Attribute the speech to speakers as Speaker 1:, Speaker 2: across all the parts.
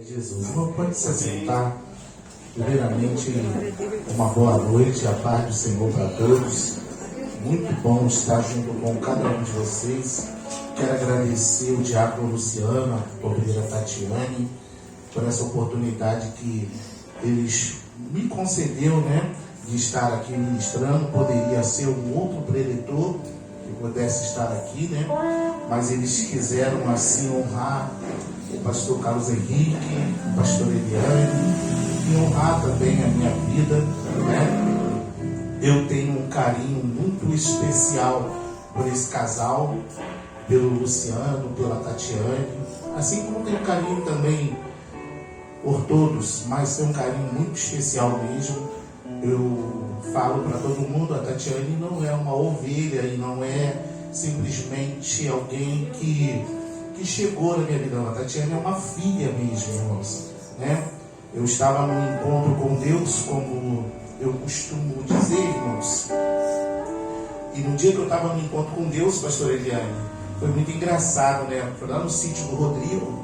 Speaker 1: Jesus, não pode se assentar. Primeiramente, uma boa noite, a paz do Senhor para todos. Muito bom estar junto com cada um de vocês. Quero agradecer o diácono Luciano, a obreira Tatiane, por essa oportunidade que eles me concedeu, de estar aqui ministrando. Poderia ser um outro preletor que pudesse estar aqui, mas eles quiseram assim honrar o pastor Carlos Henrique, o pastor Eliane, e honrar também a minha vida, Eu tenho um carinho muito especial por esse casal, pelo Luciano, pela Tatiane, assim como tenho carinho também por todos, mas tem um carinho muito especial mesmo. Eu falo para todo mundo, a Tatiane não é uma ovelha e não é simplesmente alguém que chegou na minha vida. A Tatiane é uma filha mesmo, irmãos, Eu estava num encontro com Deus, como eu costumo dizer, irmãos, e no dia que eu estava no encontro com Deus, pastor Eliane, foi muito engraçado, Foi lá no sítio do Rodrigo,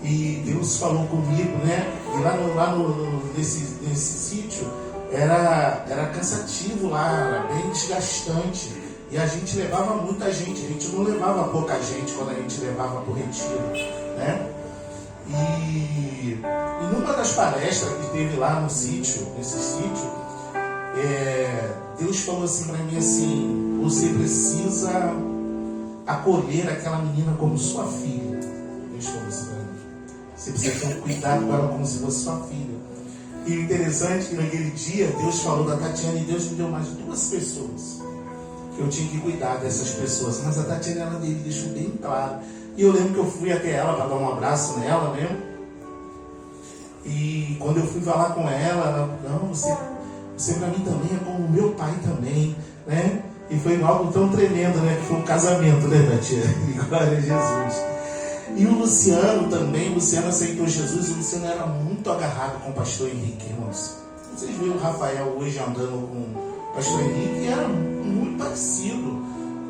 Speaker 1: E Deus falou comigo, E nesse sítio era cansativo lá, era bem desgastante. E a gente levava muita gente, a gente não levava pouca gente quando a gente levava para o retiro, E numa das palestras que teve lá nesse sítio, Deus falou assim para mim assim: você precisa acolher aquela menina como sua filha. Deus falou assim para mim: você precisa ter um cuidado com ela como se fosse sua filha. E o interessante é que naquele dia Deus falou da Tatiana e Deus me deu mais 2 pessoas que eu tinha que cuidar dessas pessoas, mas a Tatiana ela deixou bem claro. E eu lembro que eu fui até ela para dar um abraço nela mesmo. E quando eu fui falar com ela, não, você para mim também é como o meu pai também, E foi algo tão tremendo, que foi um casamento, Tatiana? Glória a Jesus. E o Luciano também, o Luciano aceitou Jesus. O Luciano era muito agarrado com o pastor Henrique, irmãos. Vocês viram o Rafael hoje andando com o pastor Henrique, e era muito parecido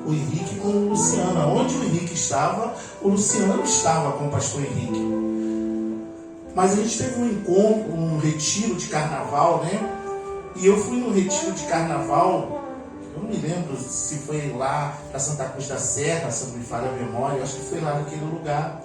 Speaker 1: o Henrique com o Luciano. Onde o Henrique estava, o Luciano estava com o pastor Henrique. Mas a gente teve um encontro, um retiro de carnaval, E eu fui no retiro de carnaval, eu não me lembro se foi lá para Santa Cruz da Serra, se não me falha a memória, eu acho que foi lá naquele lugar.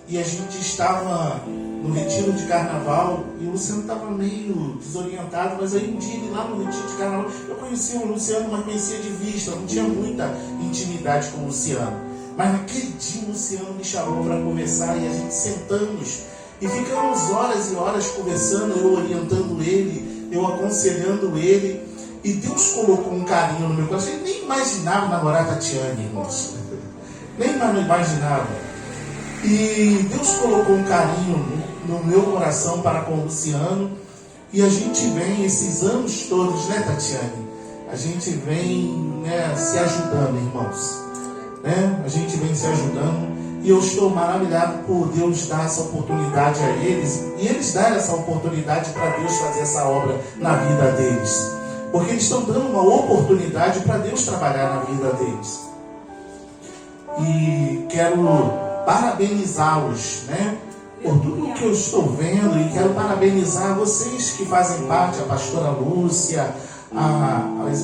Speaker 1: E a gente estava no retiro de carnaval e o Luciano estava meio desorientado, mas aí um dia ele lá no retiro de carnaval, eu conhecia o Luciano, mas conhecia de vista, não tinha muita intimidade com o Luciano. Mas naquele dia o Luciano me chamou para conversar e a gente sentamos e ficamos horas e horas conversando, eu orientando ele, eu aconselhando ele, e Deus colocou um carinho no meu coração. Eu nem imaginava namorar a Tatiane, irmãos, nem imaginava. E Deus colocou um carinho no meu coração para com o Luciano. E a gente vem esses anos todos, Tatiane? A gente vem se ajudando, irmãos. A gente vem se ajudando. E eu estou maravilhado por Deus dar essa oportunidade a eles. E eles darem essa oportunidade para Deus fazer essa obra na vida deles. Porque eles estão dando uma oportunidade para Deus trabalhar na vida deles. E quero parabenizá-los, por tudo que eu estou vendo, e quero parabenizar vocês que fazem parte, a pastora Lúcia,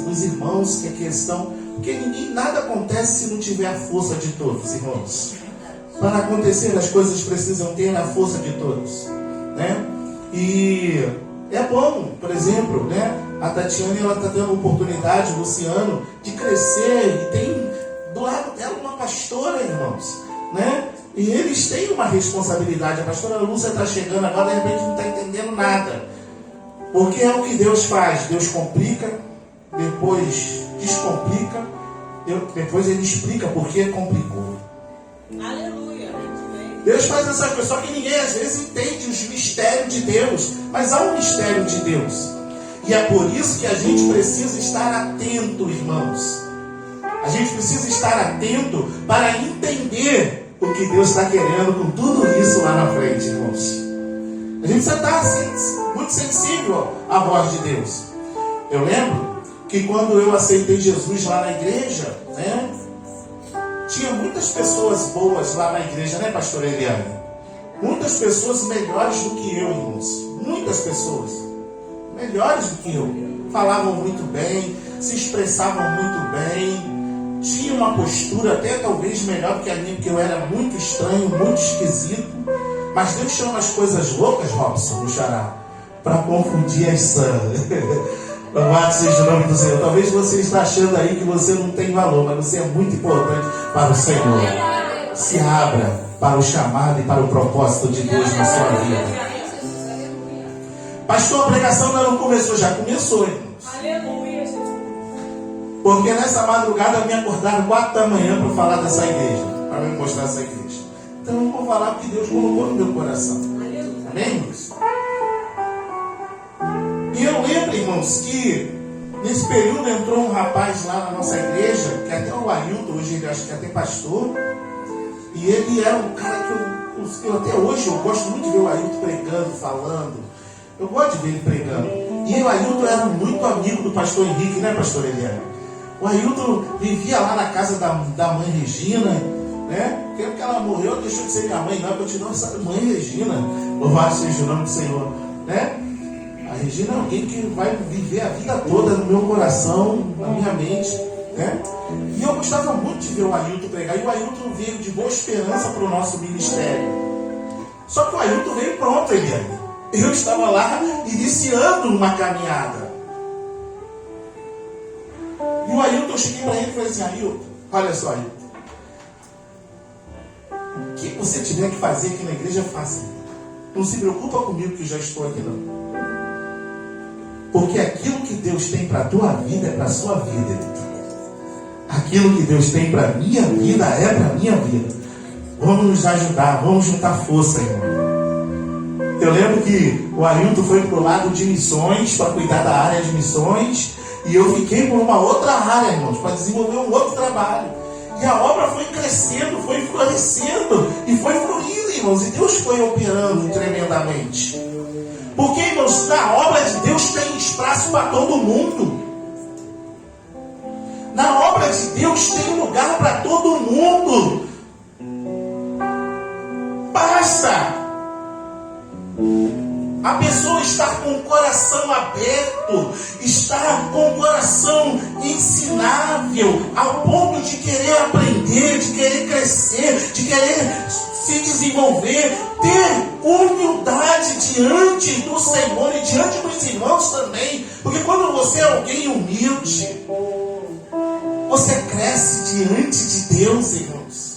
Speaker 1: os irmãos que aqui estão, porque nada acontece se não tiver a força de todos, irmãos. Para acontecer, as coisas precisam ter a força de todos, E é bom, por exemplo, a Tatiana, ela está dando oportunidade, o Luciano, de crescer, e tem do lado dela uma pastora, irmãos, E eles têm uma responsabilidade. A pastora Lúcia está chegando agora, de repente não está entendendo nada. Porque é o que Deus faz. Deus complica, depois descomplica, depois Ele explica por que complicou.
Speaker 2: Aleluia.
Speaker 1: Deus faz essas coisas, só que ninguém às vezes entende os mistérios de Deus. Mas há um mistério de Deus. E é por isso que a gente precisa estar atento, irmãos. A gente precisa estar atento para entender o que Deus está querendo com tudo isso lá na frente, irmãos. A gente precisa estar muito sensível à voz de Deus. Eu lembro que quando eu aceitei Jesus lá na igreja, tinha muitas pessoas boas lá na igreja, pastor Eliane? Muitas pessoas melhores do que eu, irmãos. Muitas pessoas melhores do que eu. Falavam muito bem, se expressavam muito bem, tinham uma postura até talvez melhor do que a minha, porque eu era muito estranho, muito esquisito. Mas Deus chama as coisas loucas, Robson, no Xará, para confundir as sãs. Louvado seja o nome do Senhor. Talvez você está achando aí que você não tem valor, mas você é muito importante para o Senhor. Se abra para o chamado e para o propósito de Deus na sua vida. Pastor, a pregação ainda não começou, já começou, irmãos.
Speaker 2: Aleluia, Jesus.
Speaker 1: Porque nessa madrugada me acordaram 4 da manhã para falar dessa igreja, para me mostrar essa igreja. Então eu vou falar porque Deus colocou no meu coração. Amém, irmãos? E eu lembro, irmãos, que nesse período entrou um rapaz lá na nossa igreja, que até o Ailton, hoje ele acho que é até pastor, e ele era um cara que eu até hoje eu gosto muito de ver o Ailton pregando, falando. Eu gosto de ver ele pregando. E o Ailton era muito amigo do pastor Henrique, né, pastor Eliane? O Ailton vivia lá na casa da mãe Regina, né? Porque ela morreu, deixou de ser minha mãe, não, continua sendo mãe Regina. Louvado seja o nome do Senhor, né? A Regina é alguém que vai viver a vida toda no meu coração, na minha mente, né? E eu gostava muito de ver o Ailton pregar. E o Ailton veio de boa esperança para o nosso ministério. Só que o Ailton veio pronto, Eliane. Eu estava lá iniciando uma caminhada. E o Ailton, eu cheguei para ele e falei assim: Ailton, olha só, Ailton, o que você tiver que fazer aqui na igreja, faça. Não se preocupa comigo que eu já estou aqui, não. Porque aquilo que Deus tem para a tua vida é para a sua vida. Aquilo que Deus tem para a minha vida é para a minha vida. Vamos nos ajudar, vamos juntar força, irmão. Eu lembro que o Ailton foi para o lado de missões, para cuidar da área de missões, e eu fiquei por uma outra área, irmãos, para desenvolver um outro trabalho. E a obra foi crescendo, foi florescendo, e foi fluindo, irmãos, e Deus foi operando tremendamente. Porque, irmãos, na obra de Deus tem espaço para todo mundo. Na obra de Deus tem lugar para todo mundo. Basta a pessoa estar com o coração aberto, estar com o coração ensinável, ao ponto de querer aprender, de querer crescer, de querer se desenvolver, ter humildade diante do Senhor e diante dos irmãos também. Porque quando você é alguém humilde, você cresce diante de Deus, irmãos.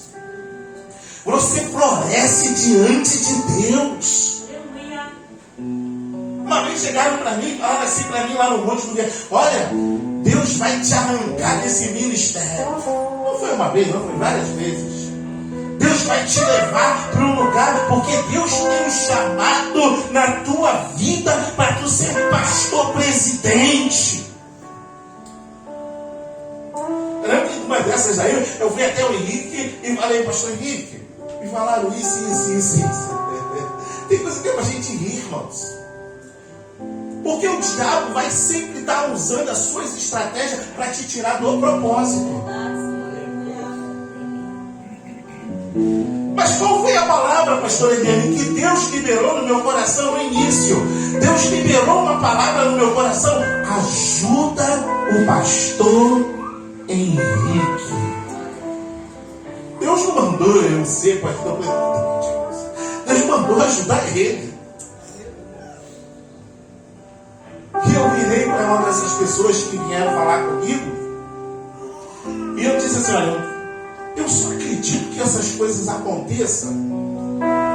Speaker 1: Você floresce diante de Deus. Uma vez chegaram para mim, falaram assim para mim lá no monte do dia: olha, Deus vai te arrancar desse ministério. Não foi uma vez, não, foi várias vezes. Deus vai te levar para um lugar, porque Deus tem um chamado na tua vida para tu ser pastor presidente. Eu lembro que uma dessas aí, eu fui até o Henrique e falei: pastor Henrique, me falaram isso. Tem coisa que é para a gente rir, irmãos. Porque o diabo vai sempre estar usando as suas estratégias para te tirar do propósito. Mas qual foi a palavra, pastor Eliane, que Deus liberou no meu coração no início? Deus liberou uma palavra no meu coração: ajuda o pastor Henrique. Deus não mandou eu ser pastor presidente. Deus mandou ajudar ele. E eu virei para uma dessas pessoas que vieram falar comigo, e eu disse assim: olha, eu só acredito que essas coisas aconteçam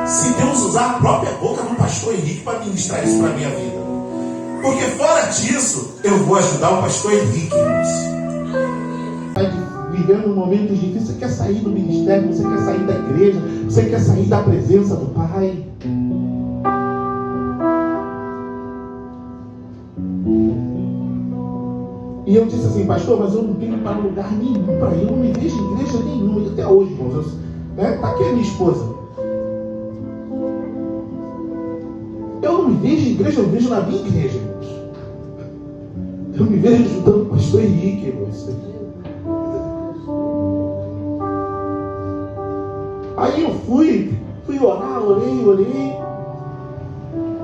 Speaker 1: se Deus usar a própria boca do pastor Henrique para ministrar isso para a minha vida. Porque fora disso, eu vou ajudar o pastor Henrique. Vivendo momentos difíceis, você quer sair do ministério, você quer sair da igreja, você quer sair da presença do Pai. E eu disse assim: pastor, mas eu não tenho para lugar nenhum para ir, eu não me vejo em igreja nenhuma. E até hoje, irmãos, está aqui a minha esposa. Eu não me vejo em igreja, eu me vejo na minha igreja, irmãos. Eu me vejo ajudando o pastor Henrique, irmãos. Aí eu fui Fui orar, orei.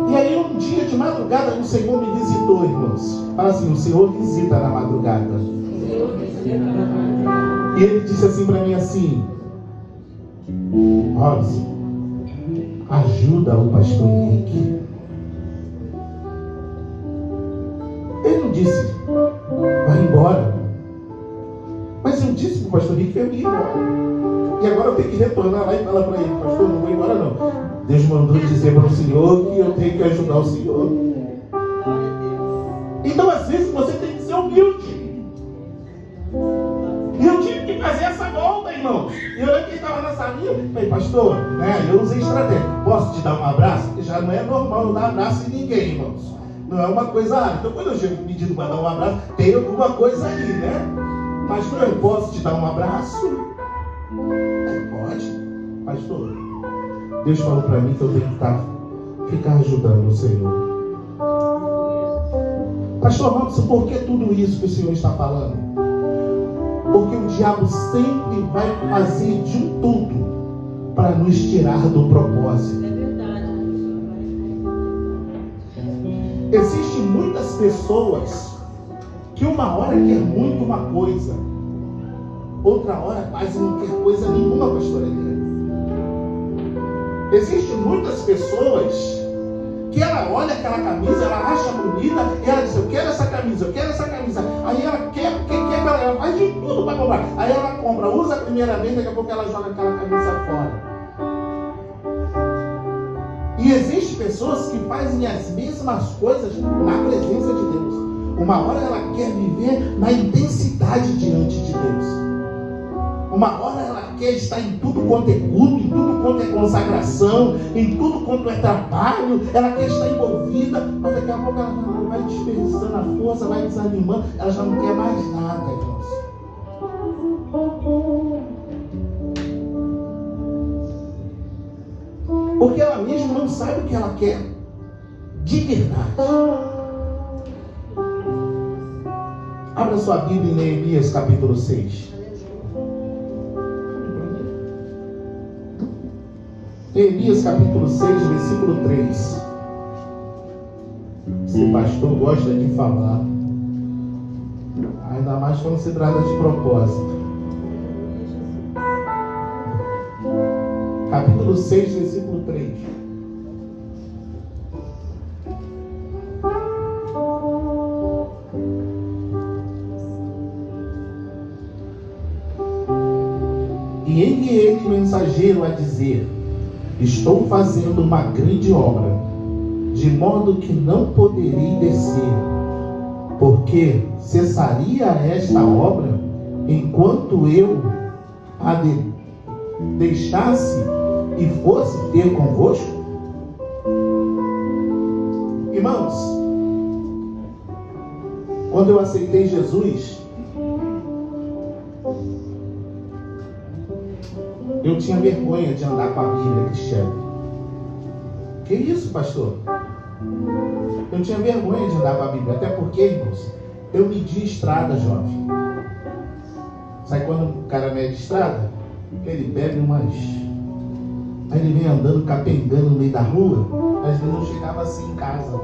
Speaker 1: E aí um dia de madrugada o Senhor me visitou, irmãos. Fala assim, o Senhor visita na madrugada. E ele disse assim para mim assim: Robson, ajuda o pastor Henrique. Ele não disse, vai embora. Mas eu disse para o pastor Henrique que eu ia embora. E agora eu tenho que retornar lá e falar para ele: pastor, não vou embora não. Deus mandou dizer para o Senhor que eu tenho que ajudar o Senhor. Então às vezes você tem que ser humilde. E eu tive que fazer essa volta, irmãos. E eu lembro que ele estava na salinha. Falei, pastor, né? Eu usei estratégia. Posso te dar um abraço? Porque já não é normal eu dar abraço em ninguém, irmãos. Não é uma coisa rara. Então quando eu chego pedindo para dar um abraço, tem alguma coisa aí, né? Pastor, eu posso te dar um abraço? Pode. Pastor, Deus falou para mim que eu tenho que ficar ajudando o Senhor. Pastor Robson, por que tudo isso que o Senhor está falando? Porque o diabo sempre vai fazer de tudo para nos tirar do propósito.
Speaker 2: É verdade.
Speaker 1: Existem muitas pessoas que uma hora quer muito uma coisa, outra hora quase não quer coisa nenhuma, pastor Eliane. Existem muitas pessoas que ela olha aquela camisa, ela acha bonita, e ela diz, eu quero essa camisa, eu quero essa camisa. Aí ela quer, ela faz de tudo para comprar. Aí ela compra, usa a primeira vez, daqui a pouco ela joga aquela camisa fora. E existem pessoas que fazem as mesmas coisas na presença de Deus. Uma hora ela quer viver na intensidade diante de Deus. Uma hora ela quer estar em tudo quanto é culto, em tudo quanto é consagração, em tudo quanto é trabalho, ela quer estar envolvida, mas daqui a pouco ela vai desperdiçando a força, vai desanimando, ela já não quer mais nada, irmãos. Porque ela mesma não sabe o que ela quer de verdade. Abra sua Bíblia em Neemias capítulo 6. Neemias capítulo 6, versículo 3. Esse pastor gosta de falar, ainda mais quando se trata de propósito. Capítulo 6, versículo 3. E enviei-lhe mensageiro a dizer: estou fazendo uma grande obra, de modo que não poderei descer, porque cessaria esta obra enquanto eu a deixasse e fosse ter convosco? Irmãos, quando eu aceitei Jesus, eu tinha vergonha de andar com a Bíblia, Cristiano. Que isso, pastor? Eu tinha vergonha de andar com a Bíblia, até porque, irmãos, eu medi estrada, jovem. Sabe quando o cara mede estrada? Ele bebe umas... Aí ele vem andando, capengando no meio da rua, às vezes eu chegava assim em casa.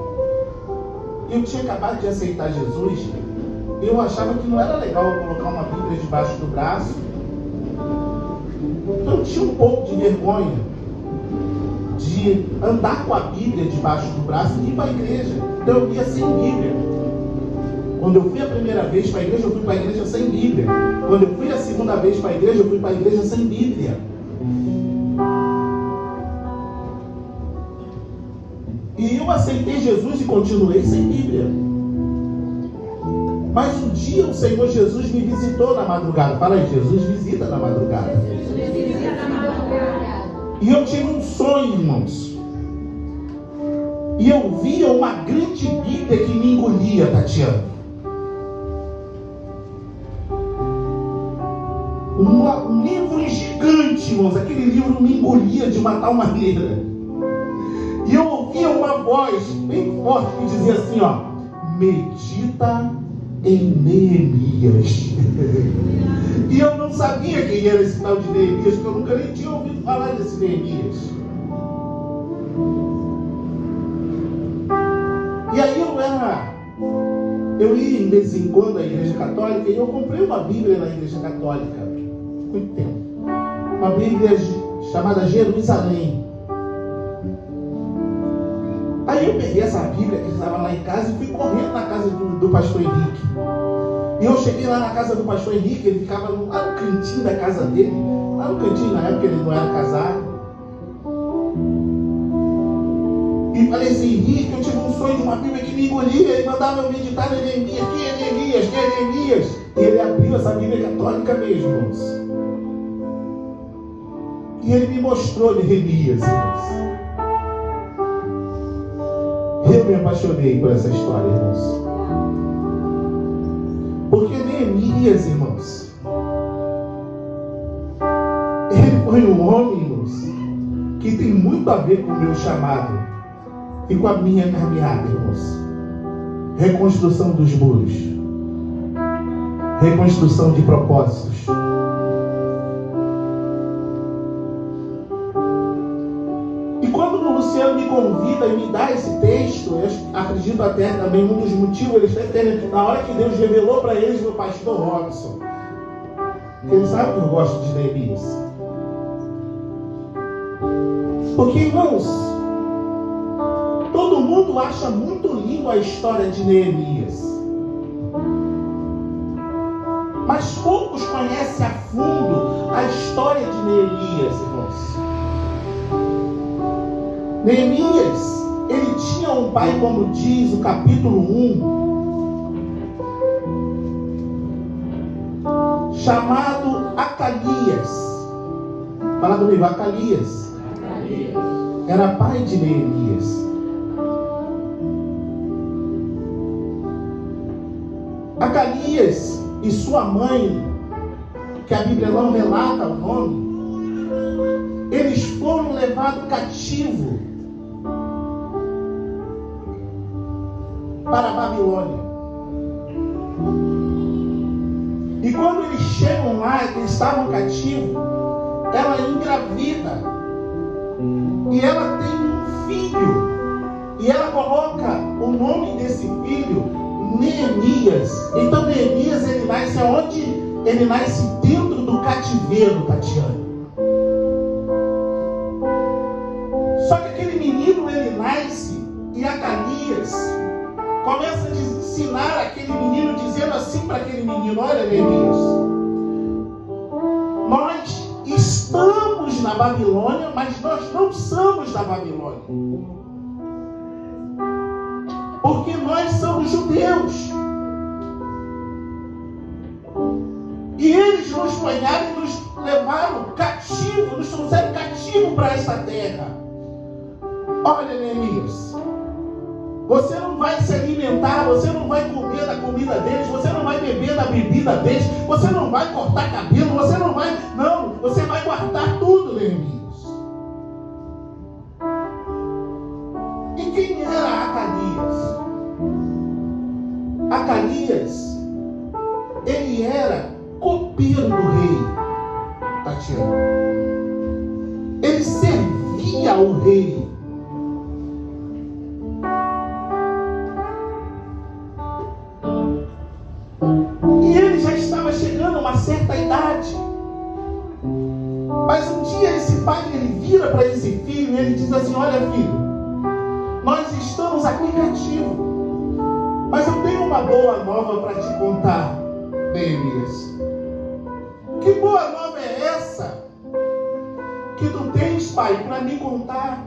Speaker 1: Eu tinha acabado de aceitar Jesus, eu achava que não era legal eu colocar uma Bíblia debaixo do braço. Eu tinha um pouco de vergonha de andar com a Bíblia debaixo do braço e ir para a igreja. Então eu ia sem Bíblia. Quando eu fui a primeira vez para a igreja, eu fui para a igreja sem Bíblia. Quando eu fui a segunda vez para a igreja, eu fui para a igreja sem Bíblia. E eu aceitei Jesus e continuei sem Bíblia. Mas um dia o Senhor Jesus me visitou na madrugada. Fala aí, Jesus visita na madrugada. E eu tive um sonho, irmãos. E eu via uma grande Bíblia que me engolia, Tatiana. Um livro gigante, irmãos. Aquele livro me engolia de uma tal maneira. E eu ouvia uma voz bem forte que dizia assim, ó: medita em Neemias. E eu não sabia quem era esse tal de Neemias, porque eu nunca nem tinha ouvido falar desse Neemias. E aí eu ia de vez em quando à igreja católica e eu comprei uma Bíblia na igreja católica, muito tempo. Uma Bíblia chamada Jerusalém. Aí eu peguei essa Bíblia que estava lá em casa e fui correndo na casa do pastor Henrique. E eu cheguei lá na casa do pastor Henrique, ele ficava lá no cantinho da casa dele, lá no cantinho, na época ele não era casado. E falei assim, Henrique, eu tive um sonho de uma Bíblia que me engolia, ele mandava eu meditar em Neemias, que é Neemias, que é Neemias. E ele abriu essa Bíblia católica mesmo, irmãos. E ele me mostrou Neemias, irmãos. Eu me apaixonei por essa história, irmãos. Porque Neemias, irmãos, ele foi um homem, irmãos, que tem muito a ver com o meu chamado e com a minha caminhada, irmãos. Reconstrução dos muros, reconstrução de propósitos. E quando o Luciano me convida e me dá esse texto, eu acredito até também um dos motivos, eles têm, na hora que Deus revelou para eles o pastor Robson, que ele sabe que eu gosto de Neemias. Porque, irmãos, todo mundo acha muito lindo a história de Neemias, mas poucos conhecem a fundo a história de Neemias, irmãos. Neemias, ele tinha um pai, como diz o capítulo 1, chamado Acalias. Fala comigo, Acalias. Era pai de Neemias. Acalias e sua mãe, que a Bíblia não relata o nome, eles foram levados cativo para a Babilônia. E quando eles chegam lá, eles estavam cativos, ela engravida e ela tem um filho, e ela coloca o nome desse filho Neemias. Então Neemias, ele nasce aonde? Ele nasce dentro do cativeiro, Tatiana. Só que aquele menino, ele nasce, e Acalias começa a ensinar aquele menino, dizendo assim para aquele menino: olha, Neemias, nós estamos na Babilônia, mas nós não somos da Babilônia, porque nós somos judeus. E eles nos sonharam e nos levaram cativo, nos trouxeram cativo para essa terra. Olha, Neemias, você não vai se alimentar, você não vai comer da comida deles, você não vai beber da bebida deles, você não vai cortar cabelo, você não vai... Não, você vai guardar tudo, Neemias. E quem era Acalias? Acalias, ele era copeiro do rei, Tatiana. Ele servia ao rei. E ele já estava chegando a uma certa idade. Mas um dia esse pai, ele vira para esse filho e ele diz assim: olha, filho, nós estamos aqui cativos, mas eu tenho uma boa nova para te contar, Neemias. Que boa nova é essa que tu tens, pai, para me contar?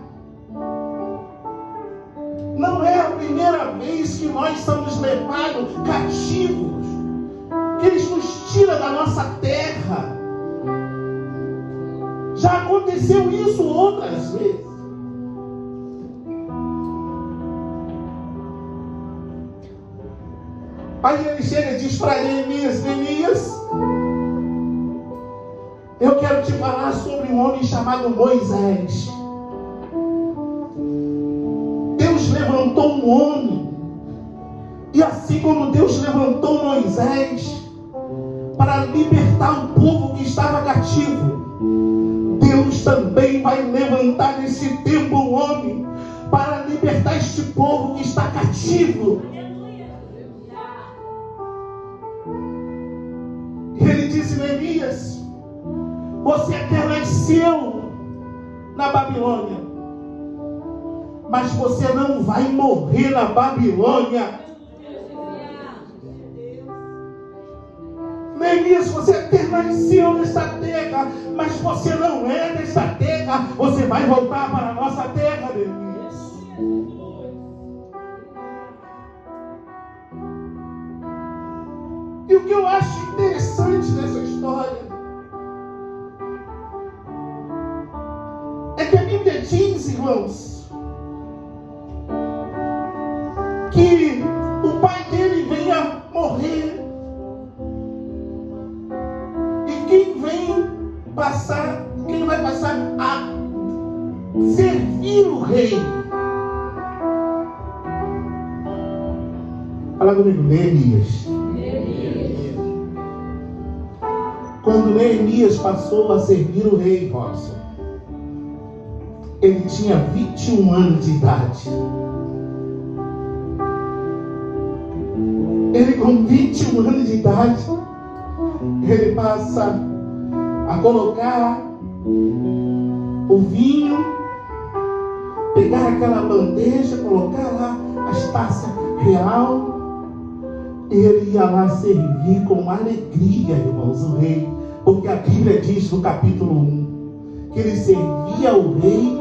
Speaker 1: Não é a primeira vez que nós somos levados cativos, que eles nos tiram da nossa terra. Já aconteceu isso outras vezes. Aí ele chega e diz para Neemias: Neemias, eu quero te falar sobre um homem chamado Moisés. Deus levantou um homem, e assim como Deus levantou Moisés para libertar o povo que estava cativo, Deus Deus também vai levantar nesse tempo um homem para libertar este povo que está cativo. E ele disse: Neemias, você até nasceu na Babilônia, mas você não vai morrer na Babilônia. Neemias, você até nasceu nesta terra, mas você não é desta terra. Você vai voltar para a nossa terra, Neemias. E o que eu acho interessante nessa história é que a Bíblia diz, irmãos, que o pai dele venha morrer. Quem vai passar a servir o rei? Fala comigo, Neemias. Quando Neemias passou a servir o rei, Robson, ele tinha 21 anos de idade. Ele, com 21 anos de idade, ele passa a colocar o vinho, pegar aquela bandeja, colocar lá as taças real, e ele ia lá servir com alegria, irmãos, o rei, porque a Bíblia diz no capítulo 1 que ele servia ao rei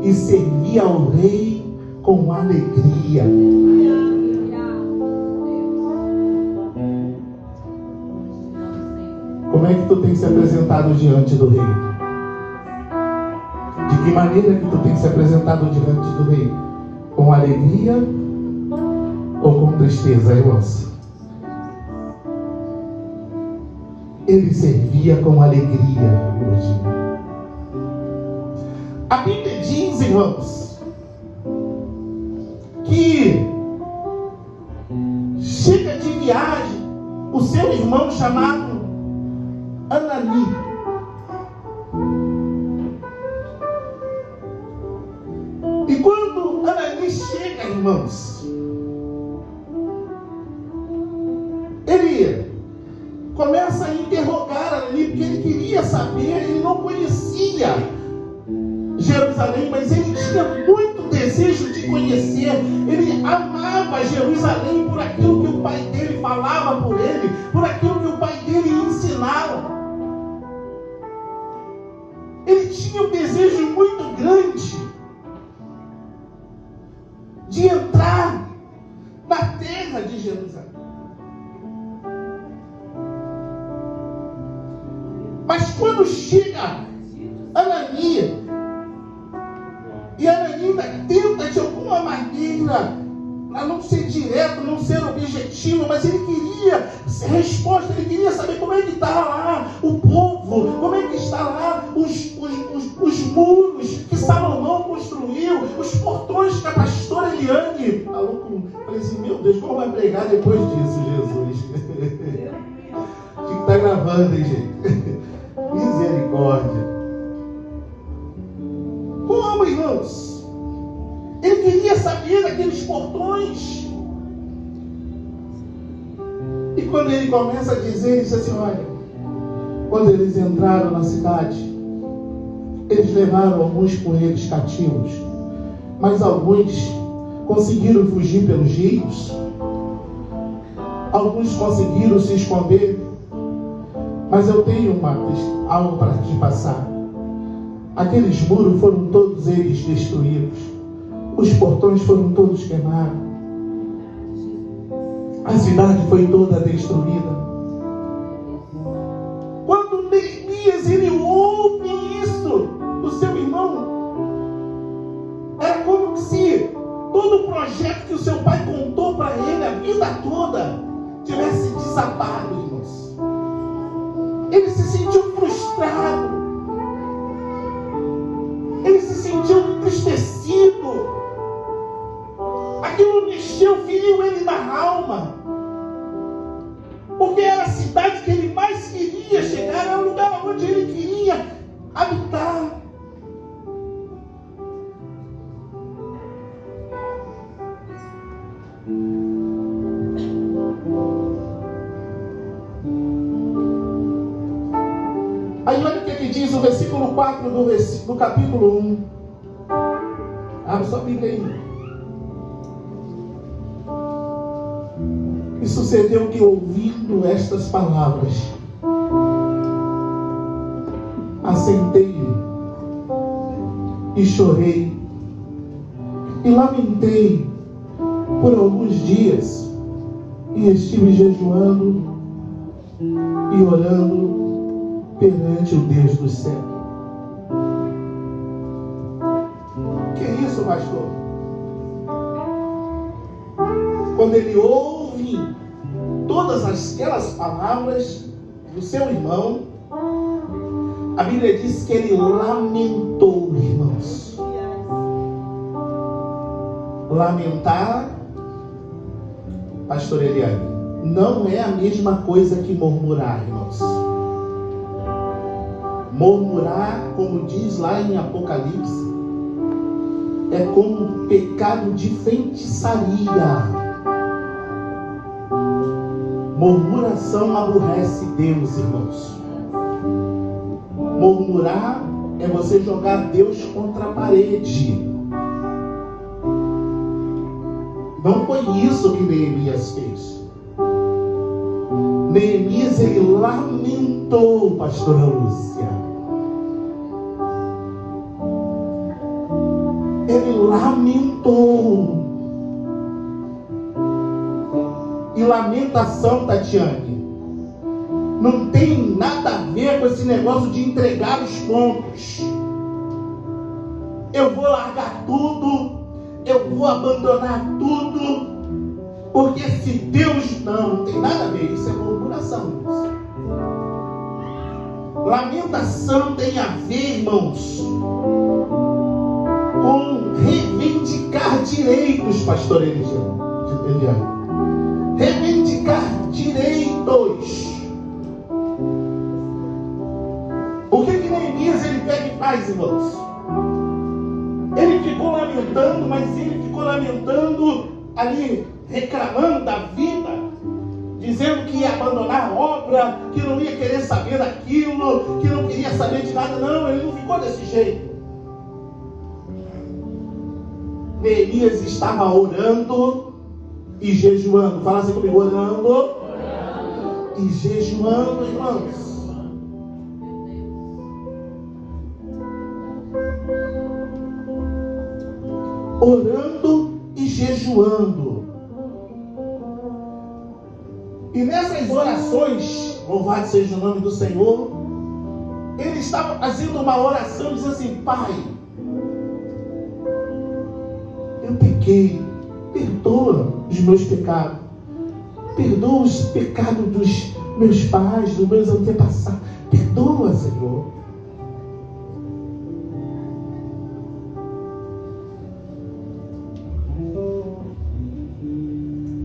Speaker 1: e servia ao rei com alegria. Como é que tu tem se apresentado diante do rei? De que maneira que tu tem se apresentado diante do rei? Com alegria ou com tristeza, irmãos? Ele servia com alegria hoje. A Bíblia diz, irmãos, que chega de viagem o seu irmão chamado Anani. E quando Anani chega, irmãos, ele começa a interrogar Anani, porque ele queria saber, ele não conhecia Jerusalém, mas ele tinha muito desejo de conhecer. Ele amava Jerusalém por aquilo que o pai dele falava por ele, por aquilo que o pai dele ensinava. Ele tinha um desejo muito grande de entrar na terra de Jerusalém. Mas quando chega Anani, e Anani tenta de alguma maneira, a não ser direto, não ser objetivo, mas ele queria resposta, ele queria saber como é que está lá o povo, como é que está lá os muros que Salomão construiu, os portões que a pastora Eliane falou. Falei assim, meu Deus, como vai pregar depois disso, Jesus? Tinha que estar gravando, hein, gente? Misericórdia. Como, irmãos? Ele queria saber daqueles portões. E quando ele começa a dizer, ele diz assim, olha, quando eles entraram na cidade, eles levaram alguns com eles cativos, mas alguns conseguiram fugir pelos rios, alguns conseguiram se esconder, mas eu tenho algo para te passar. Aqueles muros foram todos eles destruídos, os portões foram todos queimados, a cidade foi toda destruída. Quando Neemias ele ouve isso do seu irmão, era como se todo o projeto que o seu pai contou para ele a vida toda tivesse desabado, irmãos. Ele se sentiu frustrado, ele se sentiu entristecido. Aquilo mexeu, feriu ele na alma, porque era a cidade que ele mais queria chegar, era o lugar onde ele queria habitar. diz o versículo 4 do capítulo 1. Abre sua Bíblia aí. E sucedeu que, ouvindo estas palavras, assentei-me e chorei e lamentei por alguns dias, e estive jejuando e orando perante o Deus do céu. Que é isso, pastor? Quando ele ouve todas aquelas palavras do seu irmão, a Bíblia diz que ele lamentou, irmãos. Lamentar, pastor Eliane, não é a mesma coisa que murmurar, irmãos. Murmurar, como diz lá em Apocalipse, é como um pecado de feitiçaria. Murmuração aborrece Deus, irmãos. Murmurar é você jogar Deus contra a parede. Não foi isso que Neemias fez. Neemias, ele lamentou, pastora Lúcia. Ele lamentou. E lamentação, Tatiane, não tem nada a ver com esse negócio de entregar os pontos. Eu vou largar tudo, eu vou abandonar tudo, porque se Deus não tem nada a ver, isso é murmuração. Lamentação tem a ver, irmãos, com reivindicar direitos, pastor Eliane. Reivindicar direitos. O que Neemias ele pega e faz, irmãos? Ele ficou lamentando, mas ele ficou lamentando ali, reclamando da vida, dizendo que ia abandonar a obra, que não ia querer saber daquilo, que não queria saber de nada. Não, ele não ficou desse jeito. Neemias estava orando e jejuando. Fala assim comigo, orando e jejuando, irmãos. Orando e jejuando. E nessas orações, louvado seja o nome do Senhor, ele estava fazendo uma oração dizendo assim: Pai, eu pequei, perdoa os meus pecados, perdoa os pecados dos meus pais, dos meus antepassados, perdoa, Senhor.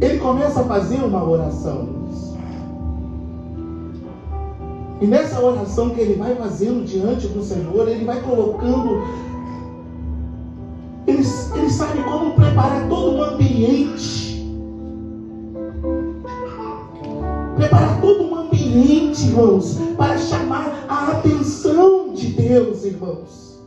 Speaker 1: Ele começa a fazer uma oração, e nessa oração que ele vai fazendo diante do Senhor, ele vai colocando, ele sabe como preparar todo um ambiente, irmãos, para chamar a atenção de Deus, irmãos.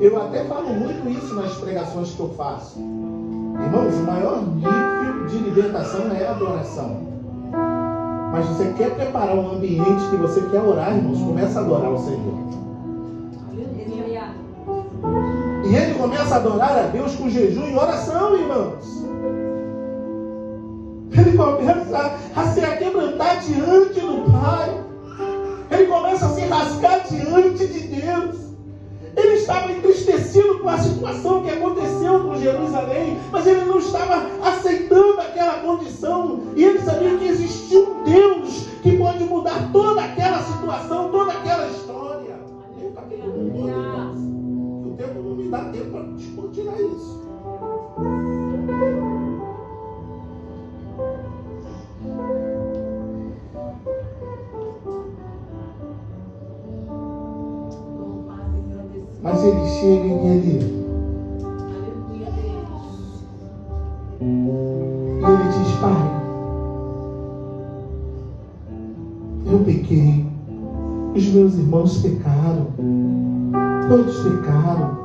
Speaker 1: Eu até falo muito isso nas pregações que eu faço. Irmãos, o maior nível de libertação é a adoração. Mas você quer preparar um ambiente que você quer orar, irmãos, começa a adorar o Senhor. E ele começa a adorar a Deus com jejum e oração, irmãos. Ele começa a se aquebrantar diante do Pai. Ele começa a se rasgar diante de Deus. Ele estava entristecido com a situação que aconteceu com Jerusalém, mas ele não estava aceitando aquela condição. E ele sabia que existia um Deus que pode mudar toda aquela situação, toda aquela história. Ele está querendo o tempo não me dá tempo para descortinar isso. Mas ele chega e ele diz: Pai, eu pequei meus irmãos pecaram. Todos pecaram.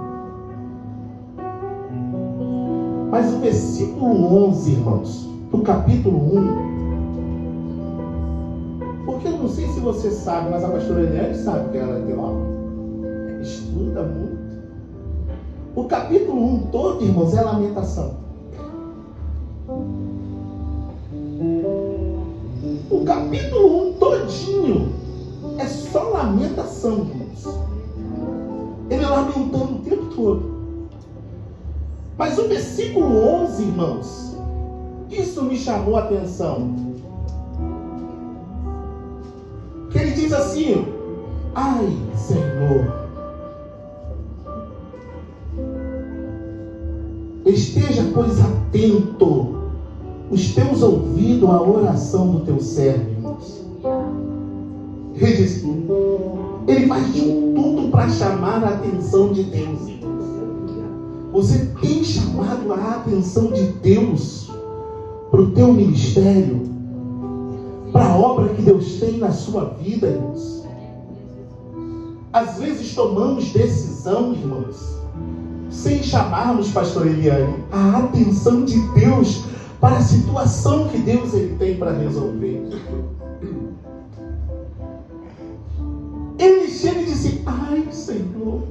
Speaker 1: Mas o versículo 11, irmãos, do capítulo 1, porque eu não sei se você sabe, mas a pastora Eliane sabe que ela é teóloga, estuda muito. O capítulo 1 todo, irmãos, é lamentação. O capítulo 1 todinho é só lamentação, irmãos. Ele lamentando o tempo todo. Mas o versículo 11, irmãos, isso me chamou a atenção. Que ele diz assim: ai, Senhor, esteja, pois, atento os teus ouvidos à oração do teu servo, irmãos. Ele diz, ele faz de tudo para chamar a atenção de Deus, irmãos. Você tem chamado a atenção de Deus para o teu ministério, para a obra que Deus tem na sua vida, irmãos. Às vezes tomamos decisão, irmãos, sem chamarmos, pastor Eliane, a atenção de Deus para a situação que Deus ele tem para resolver. Ele chega e diz: ai, Senhor,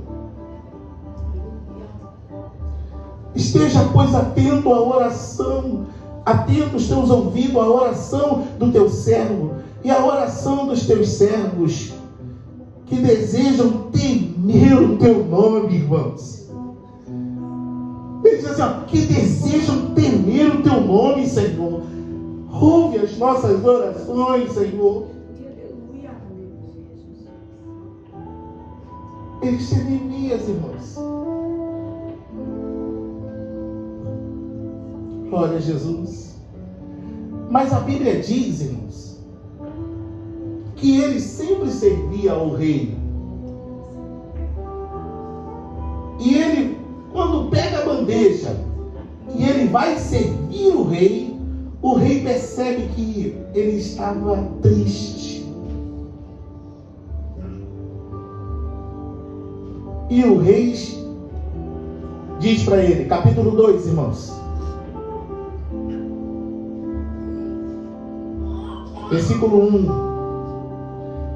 Speaker 1: esteja, pois, atento à oração, atento os teus ouvidos à oração do teu servo e à oração dos teus servos que desejam temer o teu nome, irmãos. Ele diz assim, ó, que desejam temer o teu nome, Senhor. Ouve as nossas orações, Senhor. Eles têm Neemias, irmãos. Glória a Jesus. Mas a Bíblia diz, irmãos, que ele sempre servia ao rei. E ele, quando pega a bandeja e ele vai servir o rei percebe que ele estava triste. E o rei diz para ele, capítulo 2, irmãos, versículo 1.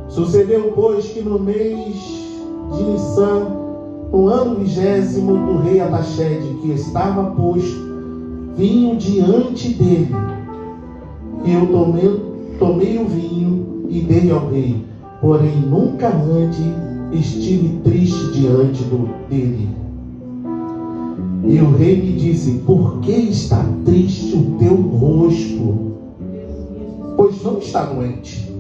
Speaker 1: Sucedeu, pois, que no mês de Nissan, no ano 20º do rei Ataxede, que estava posto vinho diante dele, e eu tomei o vinho e dei ao rei, porém nunca antes estive triste diante dele. E o rei me disse, por que está triste o teu rosto? Pois não está doente.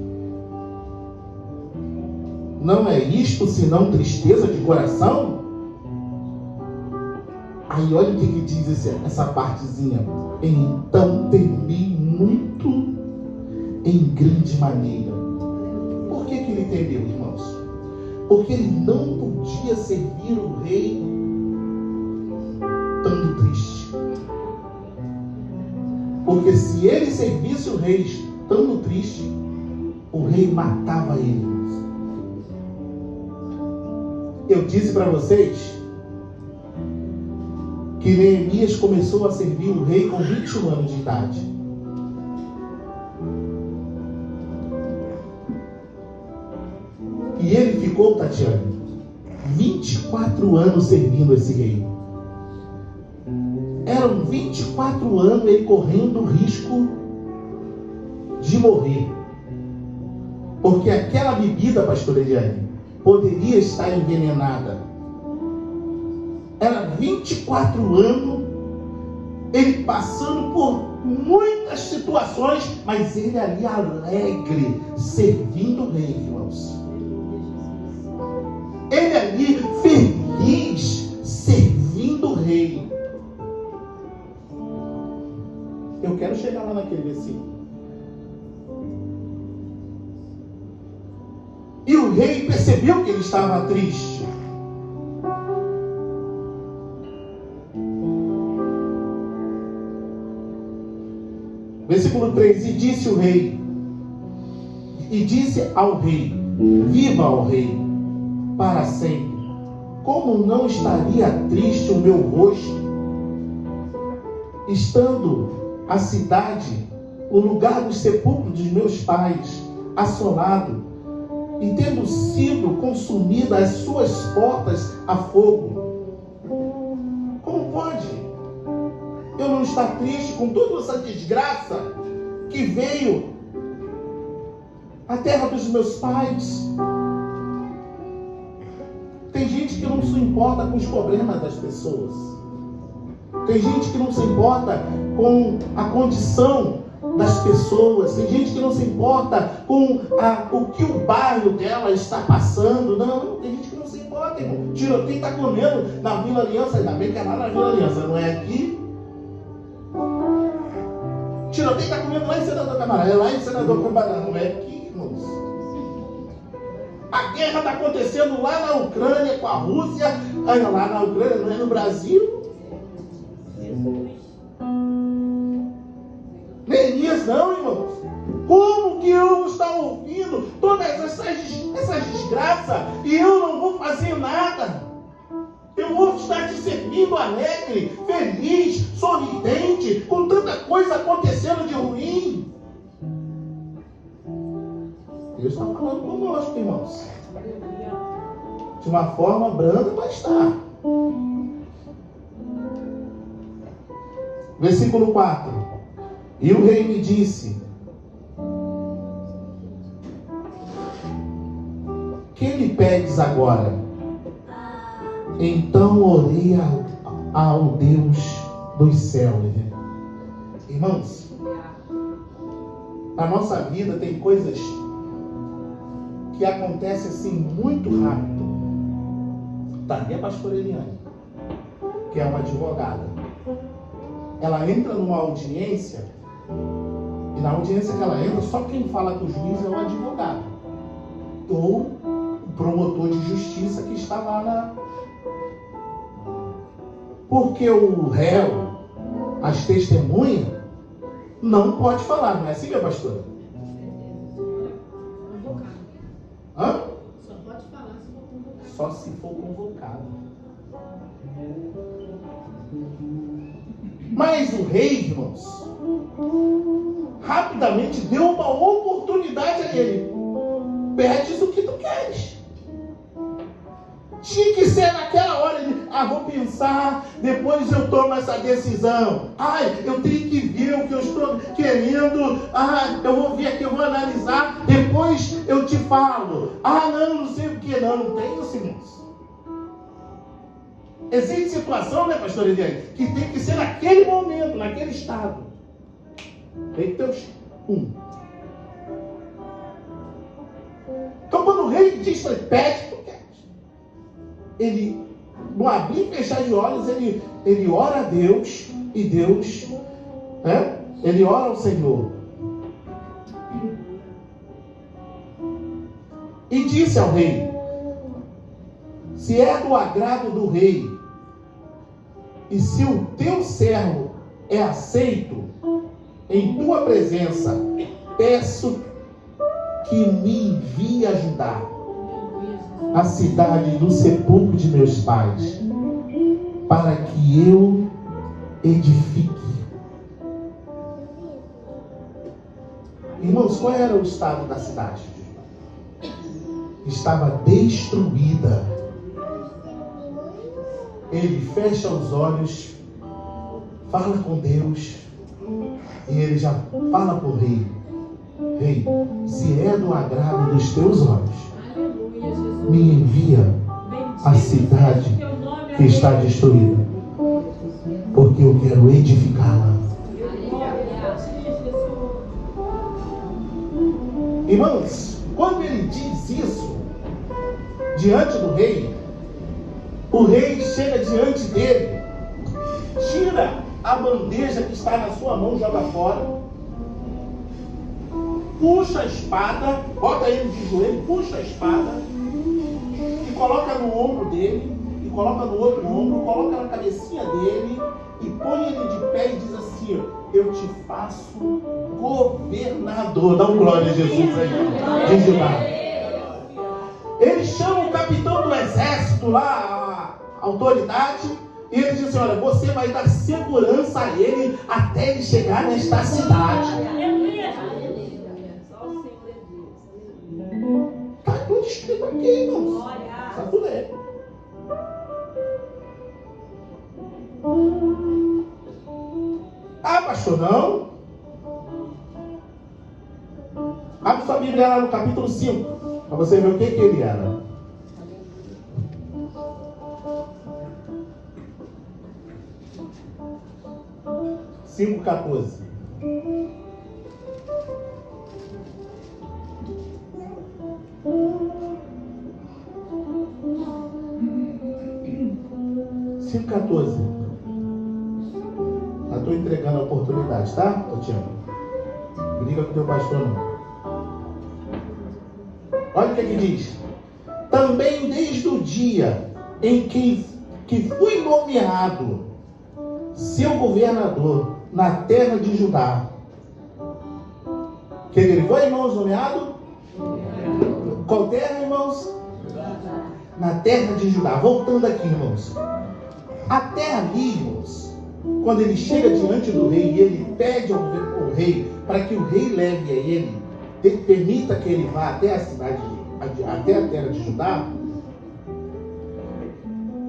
Speaker 1: Não é isto senão tristeza de coração? Aí olha o que diz essa partezinha. Então temi muito em grande maneira. Por que ele temeu, irmãos? Porque ele não podia servir o rei estando triste. Porque se ele servisse o rei estando triste, o rei matava ele. Eu disse para vocês que Neemias começou a servir o rei com 21 anos de idade. E ele ficou, Tatiana, 24 anos servindo esse rei. Eram 24 anos ele correndo o risco de morrer. Porque aquela bebida, pastor Eliane, poderia estar envenenada. Era 24 anos, ele passando por muitas situações, mas ele ali alegre, servindo o rei, irmãos. Ele ali feliz, servindo o rei. Eu quero chegar lá naquele versículo. E o rei percebeu que ele estava triste. Versículo 3. E disse ao rei, Viva, ó Rei, para sempre. Como não estaria triste o meu rosto, estando a cidade, o lugar do sepulcro dos meus pais, assolado, e tendo sido consumida as suas portas a fogo? Como pode eu não estar triste com toda essa desgraça que veio à terra dos meus pais? Tem gente que não se importa com os problemas das pessoas. Tem gente que não se importa com a condição das pessoas. Tem gente que não se importa com o que o bairro dela está passando. Não, tem gente que não se importa, irmão. Tiroteio está comendo na Vila Aliança. Ainda bem que é lá na Vila Aliança, não é aqui. Tiroteio está comendo lá em Senador Camarão. É lá em Senador Camarão, não é aqui, irmãos. A guerra está acontecendo lá na Ucrânia com a Rússia. Lá na Ucrânia, não é no Brasil. Neemias não, irmãos. Como que eu vou estar ouvindo todas essas desgraças e eu não vou fazer nada? Eu vou estar te servindo alegre, feliz, sorridente, com tanta coisa acontecendo de ruim. Deus está falando conosco, irmãos. De uma forma branda, mas está. Versículo 4. E o rei me disse: que lhe pedes agora? Então orei ao Deus dos céus. Irmãos, na nossa vida tem coisas que acontecem assim muito rápido. Tá aqui a pastora Eliane, que é uma advogada. Ela entra numa audiência, e na audiência que ela entra, só quem fala com o juiz é o advogado ou o promotor de justiça que está lá na... Porque o réu, as testemunhas, não pode falar, não é assim, minha pastora? Hã?
Speaker 2: Só pode falar se for convocado.
Speaker 1: Só se for convocado. Mas o rei, irmãos, rapidamente deu uma oportunidade a ele. Pedes o que tu queres. Tinha que ser naquela hora de, vou pensar, depois eu tomo essa decisão. Eu tenho que ver o que eu estou querendo. Eu vou ver aqui, eu vou analisar, depois eu te falo. Não sei o que. Não tem isso, irmãos. Existe situação, né, pastor Eliane, que tem que ser naquele momento, naquele estado. Tem que ter os Então, quando o rei diz, pede, tu queres. Ele, no abrir e fechar de olhos, ele ora a Deus, e Deus, ele ora ao Senhor. E disse ao rei: se é do agrado do rei, e se o teu servo é aceito em tua presença, peço que me envie ajudar a cidade do sepulcro de meus pais, para que eu edifique. Irmãos, qual era o estado da cidade? Estava destruída. Ele fecha os olhos, fala com Deus, e ele já fala para o rei: rei, se é do agrado dos teus olhos, me envia a cidade que está destruída, porque eu quero edificá-la. Irmãos, quando ele diz isso diante do rei, o rei chega diante dele, tira a bandeja que está na sua mão, joga fora, puxa a espada, bota ele de joelho, puxa a espada e coloca no ombro dele, e coloca no outro ombro, coloca na cabecinha dele e põe ele de pé e diz assim: eu te faço governador. Dá um glória a Jesus aí, de Judá. exército lá, a autoridade, e ele disse: olha, você vai dar segurança a ele até ele chegar nesta cidade. Está tudo escrito aqui, irmãos. Está tudo aí. Ah, pastor, não. Abre sua Bíblia lá no capítulo 5, para você ver o que ele era. 5,14. Já estou entregando a oportunidade, tá, Tiago? Briga com teu pastor, não. Olha o que diz. Também desde o dia em que fui nomeado seu governador na terra de Judá. Que ele foi, irmãos, nomeado? Qual terra, irmãos? Na terra de Judá. Voltando aqui, irmãos. Até ali, irmãos, quando ele chega diante do rei e ele pede ao rei para que o rei leve a ele, permita que ele vá até a cidade, até a terra de Judá,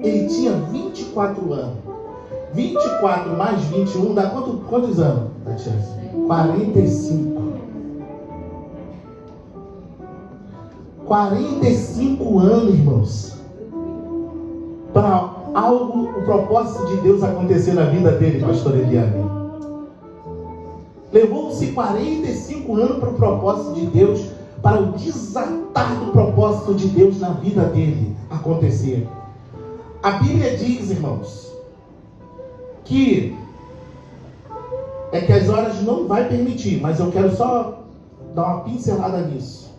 Speaker 1: ele tinha 24 anos. 24 mais 21 dá quantos anos? 45. 45 anos, irmãos, para o propósito de Deus acontecer na vida dele, pastor Eliane. Levou-se 45 anos para o propósito de Deus, para o desatar do propósito de Deus na vida dele acontecer. A Bíblia diz, irmãos, que as horas não vai permitir, mas eu quero só dar uma pincelada nisso.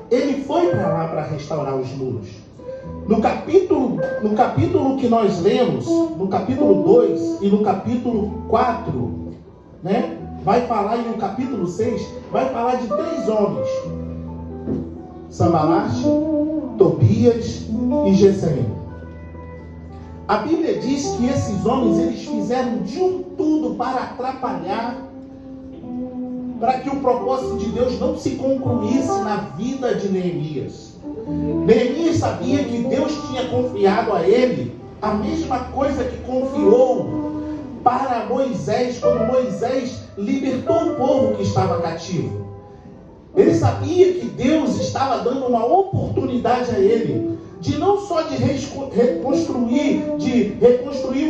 Speaker 1: Ele foi para lá para restaurar os muros. No capítulo que nós lemos, no capítulo 2 e no capítulo 4, né, vai falar, e no capítulo 6, vai falar de 3 homens: Sanbalat, Tobias e Gesem. A Bíblia diz que esses homens, eles fizeram de um tudo para atrapalhar, para que o propósito de Deus não se concluísse na vida de Neemias. Neemias sabia que Deus tinha confiado a ele a mesma coisa que confiou para Moisés, quando Moisés libertou o povo que estava cativo. Ele sabia que Deus estava dando uma oportunidade a ele, de não só de reconstruir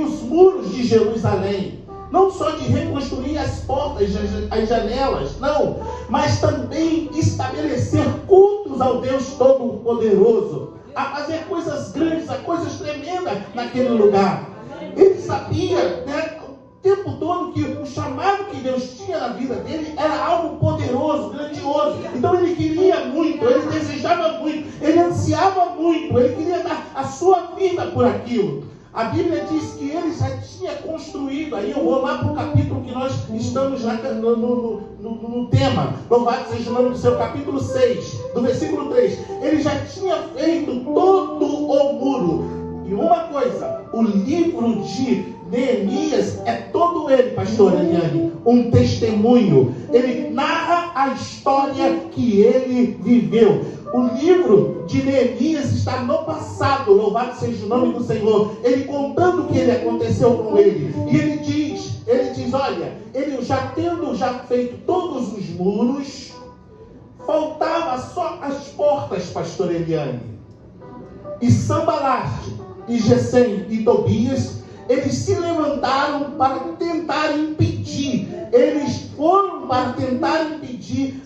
Speaker 1: os muros de Jerusalém, não só de reconstruir as portas, as janelas, não, mas também estabelecer cultos ao Deus Todo-Poderoso, a fazer coisas grandes, a coisas tremendas naquele lugar. Ele sabia, né, o tempo todo, que o chamado que Deus tinha na vida dele era algo poderoso, grandioso. Então ele queria muito, ele desejava muito, ele ansiava muito, ele queria dar a sua vida por aquilo. A Bíblia diz que ele já tinha construído, aí eu vou lá para o capítulo que nós estamos no tema, louvado seja o nome do seu, capítulo 6, do versículo 3. Ele já tinha feito todo o muro. E uma coisa, o livro de Neemias é todo ele, pastor Eliane, um testemunho. Ele narra a história que ele viveu. O livro de Neemias está no passado, louvado seja o nome do Senhor. Ele contando o que aconteceu com ele. E ele diz, olha, ele tendo feito todos os muros, faltava só as portas, pastor Eliane. E Sanbalat, e Gesem e Tobias, eles se levantaram para tentar impedir. Eles foram para tentar impedir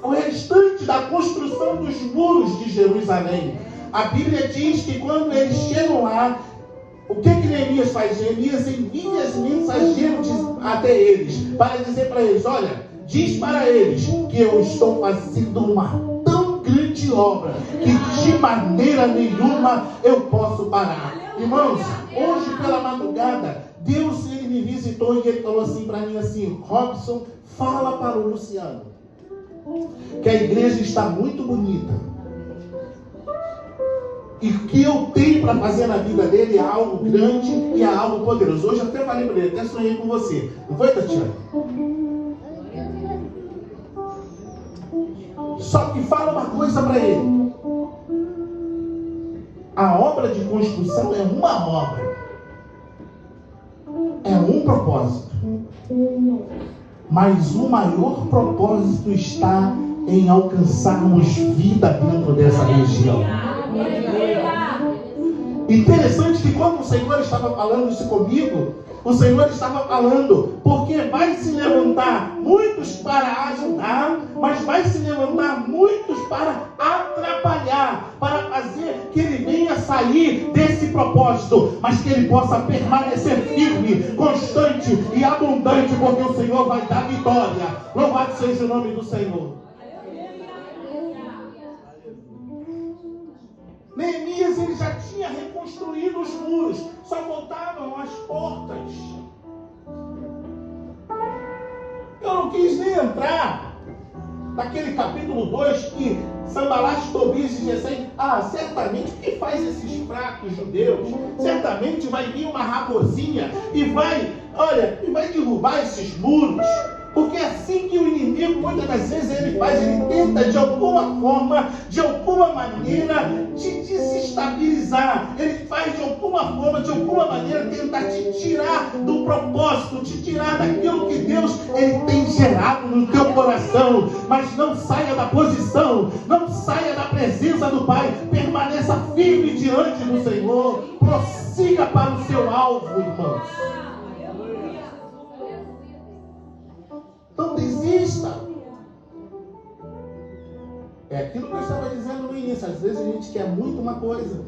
Speaker 1: o restante da construção dos muros de Jerusalém. A Bíblia diz que quando eles chegam lá, o que Neemias faz? Neemias envia os mensageiros até eles, para dizer para eles: olha, diz para eles que eu estou fazendo uma tão grande obra que de maneira nenhuma eu posso parar. Irmãos, hoje pela madrugada, Deus ele me visitou e ele falou assim para mim assim: Robson, fala para o Luciano que a igreja está muito bonita, E o que eu tenho para fazer na vida dele é algo grande e é algo poderoso. Hoje eu até falei para ele, até sonhei com você. Não foi, Tatiana? Só que fala uma coisa para ele. A obra de construção é uma obra. É um propósito. Mas o maior propósito está em alcançarmos vida dentro dessa região. Interessante que quando o Senhor estava falando isso comigo, o Senhor estava falando, porque vai se levantar muitos para ajudar, mas vai se levantar muitos para atrapalhar, para fazer que ele venha sair desse propósito, mas que ele possa permanecer firme, constante e abundante, porque o Senhor vai dar vitória. Louvado seja o nome do Senhor. Neemias, ele já tinha reconstruído os muros, só faltavam as portas. Eu não quis nem entrar naquele capítulo 2 que Sanbalat, Tobias e Gesem, certamente o que faz esses fracos judeus? Certamente vai vir uma raposinha e vai derrubar esses muros. Porque é assim que o inimigo, muitas das vezes, ele faz, ele tenta de alguma forma, de alguma maneira, te desestabilizar. Ele faz de alguma forma, de alguma maneira, tentar te tirar do propósito, te tirar daquilo que Deus ele tem gerado no teu coração. Mas não saia da posição, não saia da presença do Pai. Permaneça firme diante do Senhor. Prossiga para o seu alvo, irmãos. Não desista. É aquilo que eu estava dizendo no início. Às vezes a gente quer muito uma coisa.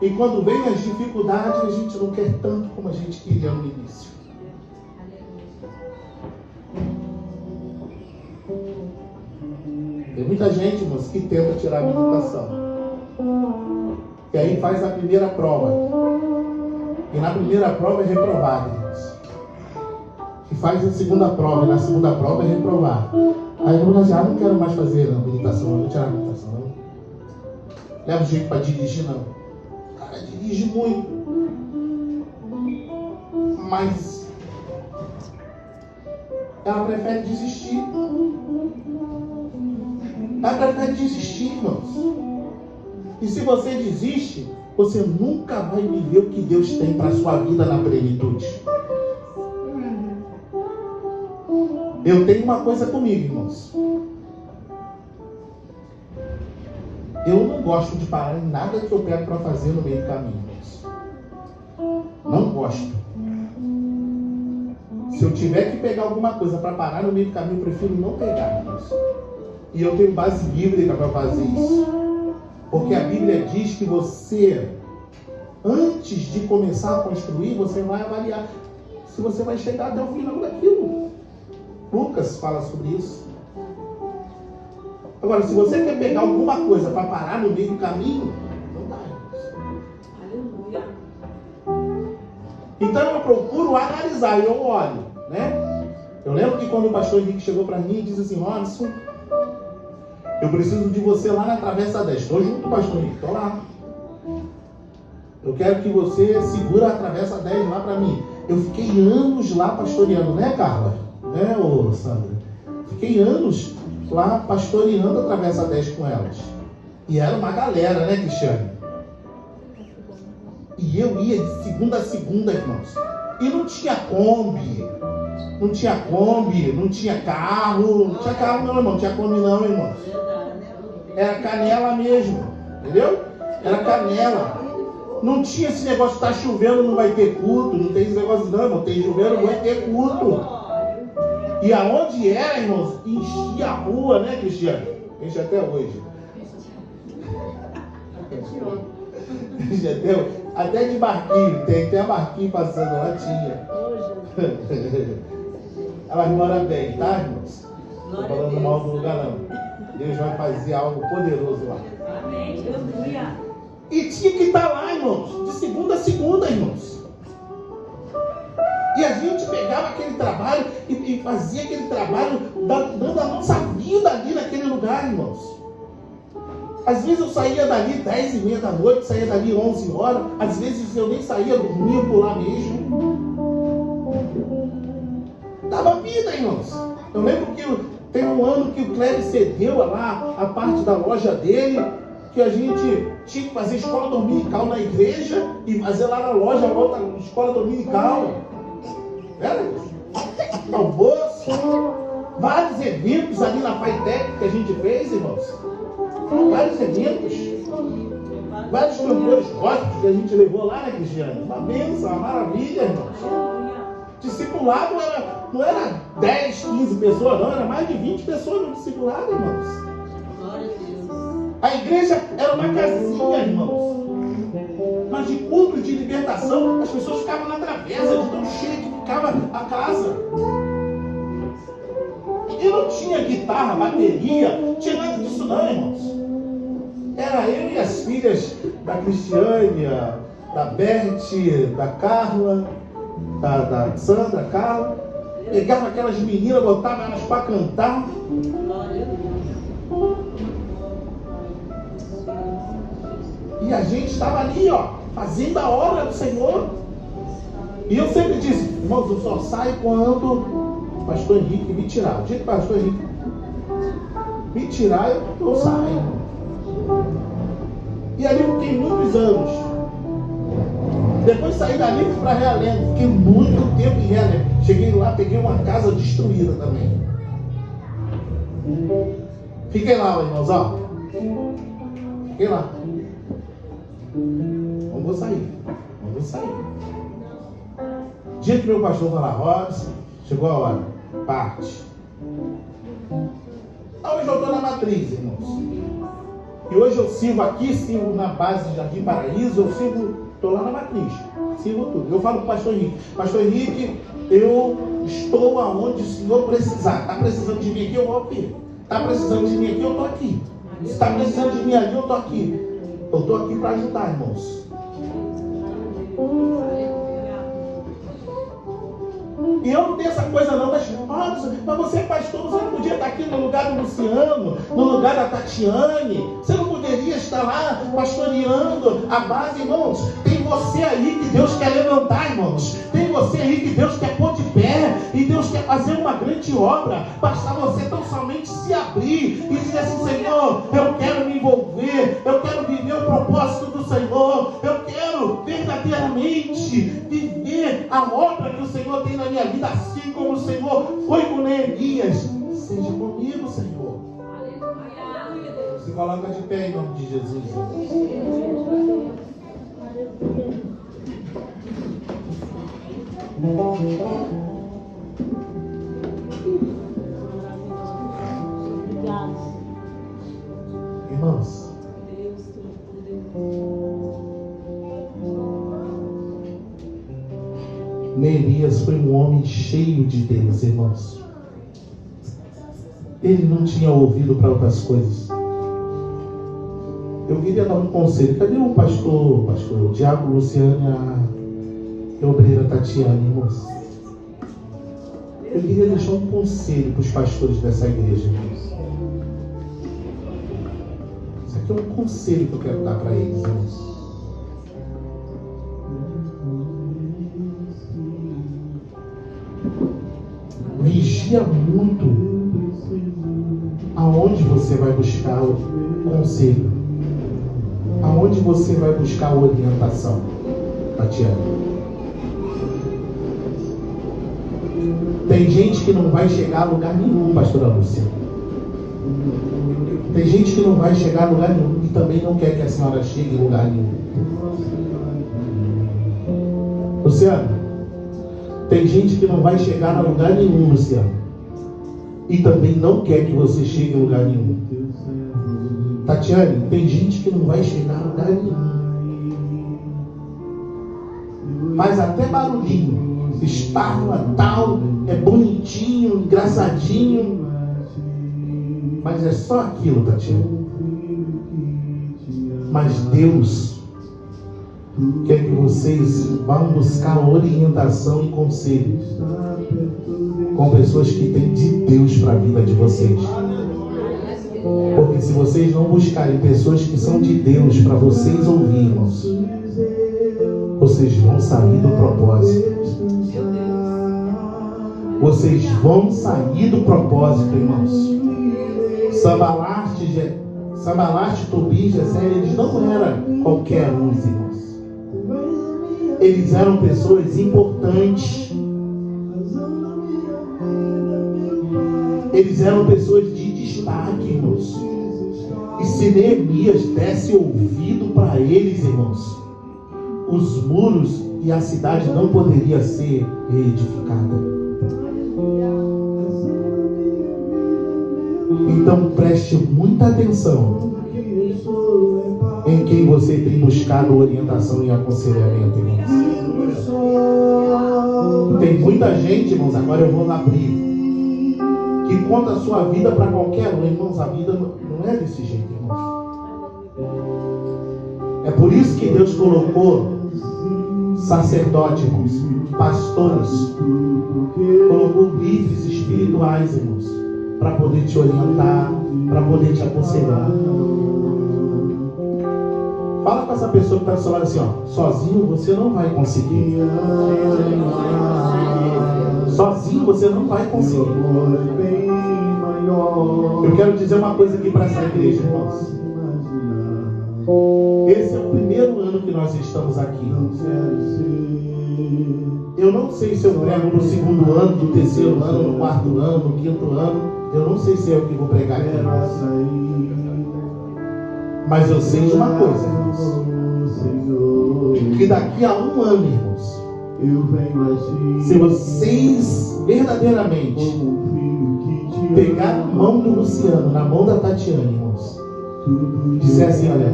Speaker 1: E quando vem as dificuldades, a gente não quer tanto como a gente queria no início. Tem muita gente, irmãos, que tenta tirar a meditação. E aí faz a primeira prova. E na primeira prova é reprovado, irmãos. Que faz a segunda prova, e na segunda prova é reprovar. Aí eu não quero mais fazer a meditação, não vou tirar a meditação, não. Leva jeito para dirigir, não. O cara dirige muito. Mas ela prefere desistir. Ela prefere desistir, irmãos. E se você desiste, você nunca vai viver o que Deus tem para a sua vida na plenitude. Eu tenho uma coisa comigo, irmãos. Eu não gosto de parar em nada que eu pego para fazer no meio do caminho, irmãos. Não gosto. Se eu tiver que pegar alguma coisa para parar no meio do caminho, eu prefiro não pegar, irmãos. E eu tenho base bíblica para fazer isso. Porque a Bíblia diz que você, antes de começar a construir, você vai avaliar se você vai chegar até o final daquilo. Lucas fala sobre isso. Agora, se você quer pegar alguma coisa para parar no meio do caminho, não dá.
Speaker 2: Aleluia.
Speaker 1: Então eu procuro analisar, eu olho, né? Eu lembro que quando o pastor Henrique chegou para mim e disse assim: Robson, eu preciso de você lá na Travessa 10. Estou junto, pastor Henrique, estou lá. Eu quero que você segura a Travessa 10 lá para mim. Eu fiquei anos lá pastoreando, né, Carla? Né, ô Sandra? Fiquei anos lá pastoreando a Travessa 10 com elas. E era uma galera, né, Cristiane? E eu ia de segunda a segunda, irmãos. E não tinha Kombi. Não tinha Kombi, não tinha carro. Não tinha carro não, irmão. Não tinha Kombi não, irmãos. Era canela mesmo. Entendeu? Era canela. Não tinha esse negócio de tá chovendo, não vai ter culto. Não tem esse negócio não, irmão. Tem chovendo, vai ter culto. E aonde era, irmãos, enchia a rua, né, Cristiano? Enche até hoje. Enche até hoje. Até de barquinho, tem a barquinho passando lá, tinha. Elas moram bem, tá, irmãos? Não estou falando mal do lugar, não. Deus vai fazer algo poderoso lá.
Speaker 2: Amém. Aleluia.
Speaker 1: E tinha que estar lá, irmãos, de segunda a segunda, irmãos. E a gente pegava aquele trabalho e fazia aquele trabalho dando a nossa vida ali naquele lugar, irmãos. Às vezes eu saía dali 10h30 da noite, saía dali 11 horas. Às vezes eu nem saía, dormia por lá mesmo. Dava vida, irmãos. Eu lembro que tem um ano que o Cléber cedeu lá a parte da loja dele, que a gente tinha que fazer escola dominical na igreja e fazer lá na loja outra escola dominical. Era isso. Almoço, vários eventos ali na Faitec que a gente fez, irmãos. Vários eventos. Vários cantores gospels que a gente levou lá, né, Cristiano? Uma bênção, uma maravilha, irmãos. Discipulado não era 10, 15 pessoas, não, era mais de 20 pessoas no discipulado, irmãos.
Speaker 3: Glória a Deus.
Speaker 1: A igreja era uma casinha, irmãos. Mas de culto de libertação, as pessoas ficavam na travessa, de tão cheio que ficava a casa. E não tinha guitarra, bateria, não tinha nada disso não, irmãos. Era eu e as filhas da Cristiane, da Beth, da Carla, da Sandra, Carla. Pegava aquelas meninas, botava elas para cantar. E a gente estava ali, ó, fazendo a obra do Senhor. E eu sempre disse, irmãos, eu só saio quando o pastor Henrique me tirar. O dia que o pastor Henrique me tirar, eu saio. E ali eu fiquei muitos anos. Depois saí dali para Realengo. Fiquei muito tempo em Realengo. Cheguei lá, peguei uma casa destruída também. Fiquei lá, irmãos, ó. Fiquei lá. Não vou sair. Não vou sair. Dia que meu pastor foi lá, Robson, chegou a hora. Parte. Hoje eu estou na matriz, irmãos. E hoje eu sirvo aqui, sirvo na base de Jardim Paraíso, eu estou lá na matriz, sirvo tudo. Eu falo para o pastor Henrique, pastor Henrique, eu estou aonde o senhor precisar. Está precisando de mim aqui, eu vou aqui. Está precisando de mim aqui, eu estou aqui. Se está precisando de mim ali, eu estou aqui. Eu estou aqui para ajudar, irmãos. E eu não tenho essa coisa não, mas você é pastor, você não podia estar aqui no lugar do Luciano, no lugar da Tatiane, você não poderia estar lá pastoreando a base, irmãos. Tem você aí que Deus quer levantar, irmãos. Tem você aí que Deus quer pôr de pé, e Deus quer fazer uma grande obra. Basta você tão somente se abrir e dizer assim, Senhor, eu quero me envolver, eu quero viver o propósito do Senhor, eu quero verdadeiramente viver a obra que o Senhor tem na minha vida, assim como o Senhor foi com Neemias. Seja comigo, Senhor. Se coloca de pé em nome de Jesus. Irmãos, Neemias foi um homem cheio de Deus, irmãos. Ele não tinha ouvido para outras coisas. Eu queria dar um conselho. Cadê o pastor, o Diácono Luciano e a obreira Tatiane, irmãos? Eu queria deixar um conselho para os pastores dessa igreja, irmãos. Isso aqui é um conselho que eu quero dar para eles, irmãos. Vigia muito aonde você vai buscar o conselho, aonde você vai buscar a orientação, Tatiana. Tem gente que não vai chegar a lugar nenhum, pastora Lúcia. Tem gente que não vai chegar a lugar nenhum e também não quer que a senhora chegue a lugar nenhum. Luciano, tem gente que não vai chegar a lugar nenhum, Luciano, e também não quer que você chegue a lugar nenhum. Tatiane, tem gente que não vai chegar a lugar nenhum. Faz até barulhinho, estarla, tal, é bonitinho, engraçadinho, mas é só aquilo, Tatiane. Mas Deus quer que vocês vão buscar orientação e conselho com pessoas que têm de Deus para a vida de vocês. Porque se vocês não buscarem pessoas que são de Deus para vocês ouvir, irmãos, vocês vão sair do propósito. Vocês vão sair do propósito, irmãos. Sambalate, Tobias, Gesem, eles não eram qualquer um, irmãos. Eles eram pessoas importantes. Eles eram pessoas de destaque, irmãos. E se Neemias desse ouvido para eles, irmãos, os muros e a cidade não poderia ser reedificada. Então preste muita atenção em quem você tem buscado orientação e aconselhamento, irmãos. Tem muita gente, irmãos, agora eu vou abrir, que conta a sua vida para qualquer um. Irmãos, a vida não é desse jeito, irmãos. É por isso que Deus colocou sacerdotes, irmãos, pastores, colocou líderes espirituais, irmãos, para poder te orientar, para poder te aconselhar. Fala com essa pessoa que está do seu lado assim, ó, sozinho você não vai conseguir. Sozinho você não vai conseguir. Eu quero dizer uma coisa aqui para essa igreja, irmãos. Esse é o primeiro ano que nós estamos aqui. Eu não sei se eu prego no segundo ano, no terceiro ano, no quarto ano, no quinto ano. Eu não sei se é o que vou pregar aqui, irmãos. Mas eu sei de uma coisa, irmãos. Que daqui a um ano, irmãos, se vocês verdadeiramente pegar a mão do Luciano na mão da Tatiana, irmãos, disser assim, olha,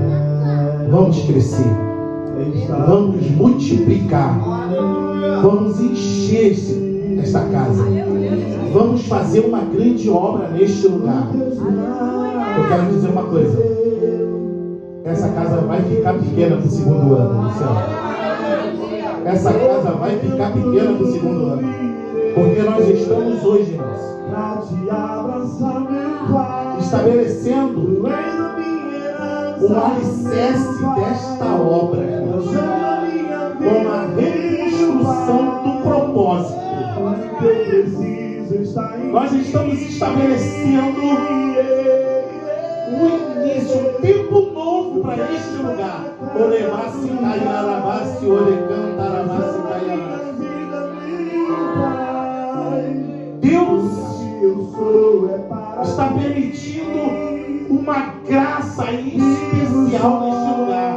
Speaker 1: vamos crescer, vamos multiplicar, vamos encher esta casa, vamos fazer uma grande obra neste lugar. Eu quero dizer uma coisa, essa casa vai ficar pequena para o segundo ano, Luciano. Essa casa vai ficar pequena para o segundo ano, porque nós estamos hoje, irmãos, estabelecendo um alicerce desta obra, irmãos, com a reconstrução do propósito. Nós estamos estabelecendo um início, um tempo novo para este lugar. Olevassi, Caiarabassi, Olecantarabassi, Caiarabassi. Deus está permitindo uma graça especial neste lugar,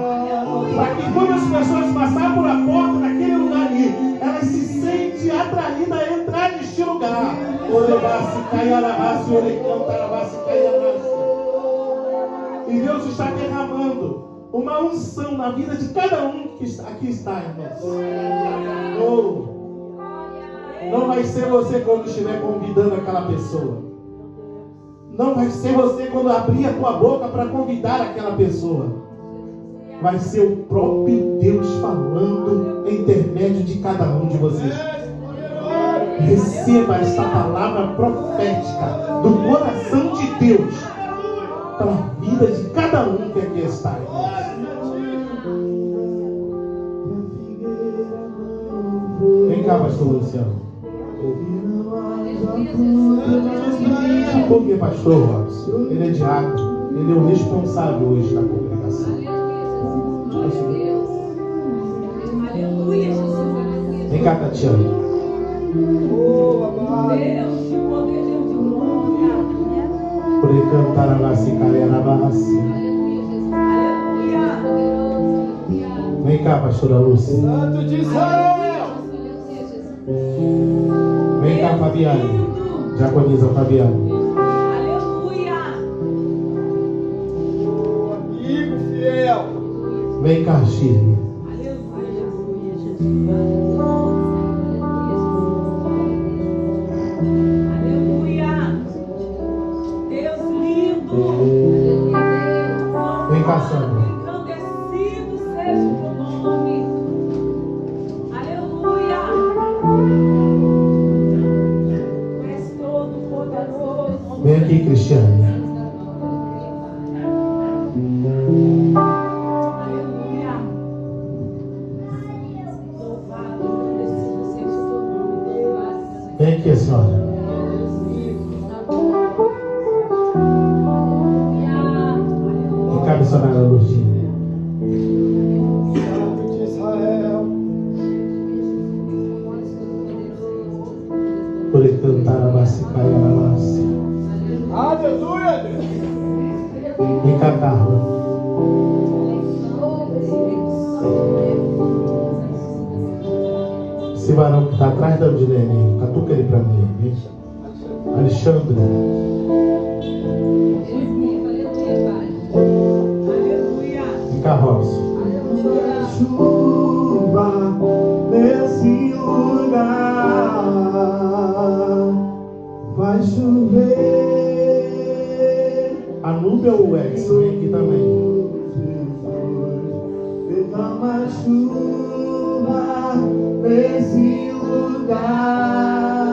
Speaker 1: para que quando as pessoas passarem por a porta daquele lugar ali, elas se sentem atraídas a entrar neste lugar. Olevassi, Caiarabassi, Olecantarabassi, Caiarabassi. E Deus está derramando uma unção na vida de cada um que aqui está, irmãos. Oh. Não vai ser você quando estiver convidando aquela pessoa. Não vai ser você quando abrir a tua boca para convidar aquela pessoa. Vai ser o próprio Deus falando em intermédio de cada um de vocês. Receba esta palavra profética do coração de Deus para a vida de cada um que aqui está, irmãos. Vem cá, pastor Luciano. Por que, pastor Robson? Ele é diácono, ele é o responsável hoje da congregação. Vem cá, Tatiana. Por cantar a Vassi. Vem cá, pastora Lúcia.
Speaker 4: Santo de Israel.
Speaker 1: Vem cá, Fabiane. Diaconisa Fabiane.
Speaker 2: Aleluia.
Speaker 4: Amigo fiel.
Speaker 1: Vem cá, Shirley.
Speaker 2: Aleluia. Deus lindo.
Speaker 1: Vem cá, Sandra.
Speaker 2: Engrandecido seja o teu nome. Aleluia. Tu és todo poderoso.
Speaker 1: Vem aqui, Cristiane. Vem aqui, senhora. Quem cabe sonhar a Lourdinha?
Speaker 4: Santo de Israel.
Speaker 1: Por ele cantar a massa e cair a massa.
Speaker 4: Aleluia, Deus.
Speaker 1: Vem cá, Carla. Esse varão que está atrás da Odilene, catuca ele para mim. Vem. Alexandre. Vem cá, Robson.
Speaker 4: Chuva nesse lugar, vai chover.
Speaker 1: A Núbia ou o Edson? Vem aqui também.
Speaker 4: Derrama chuva nesse lugar,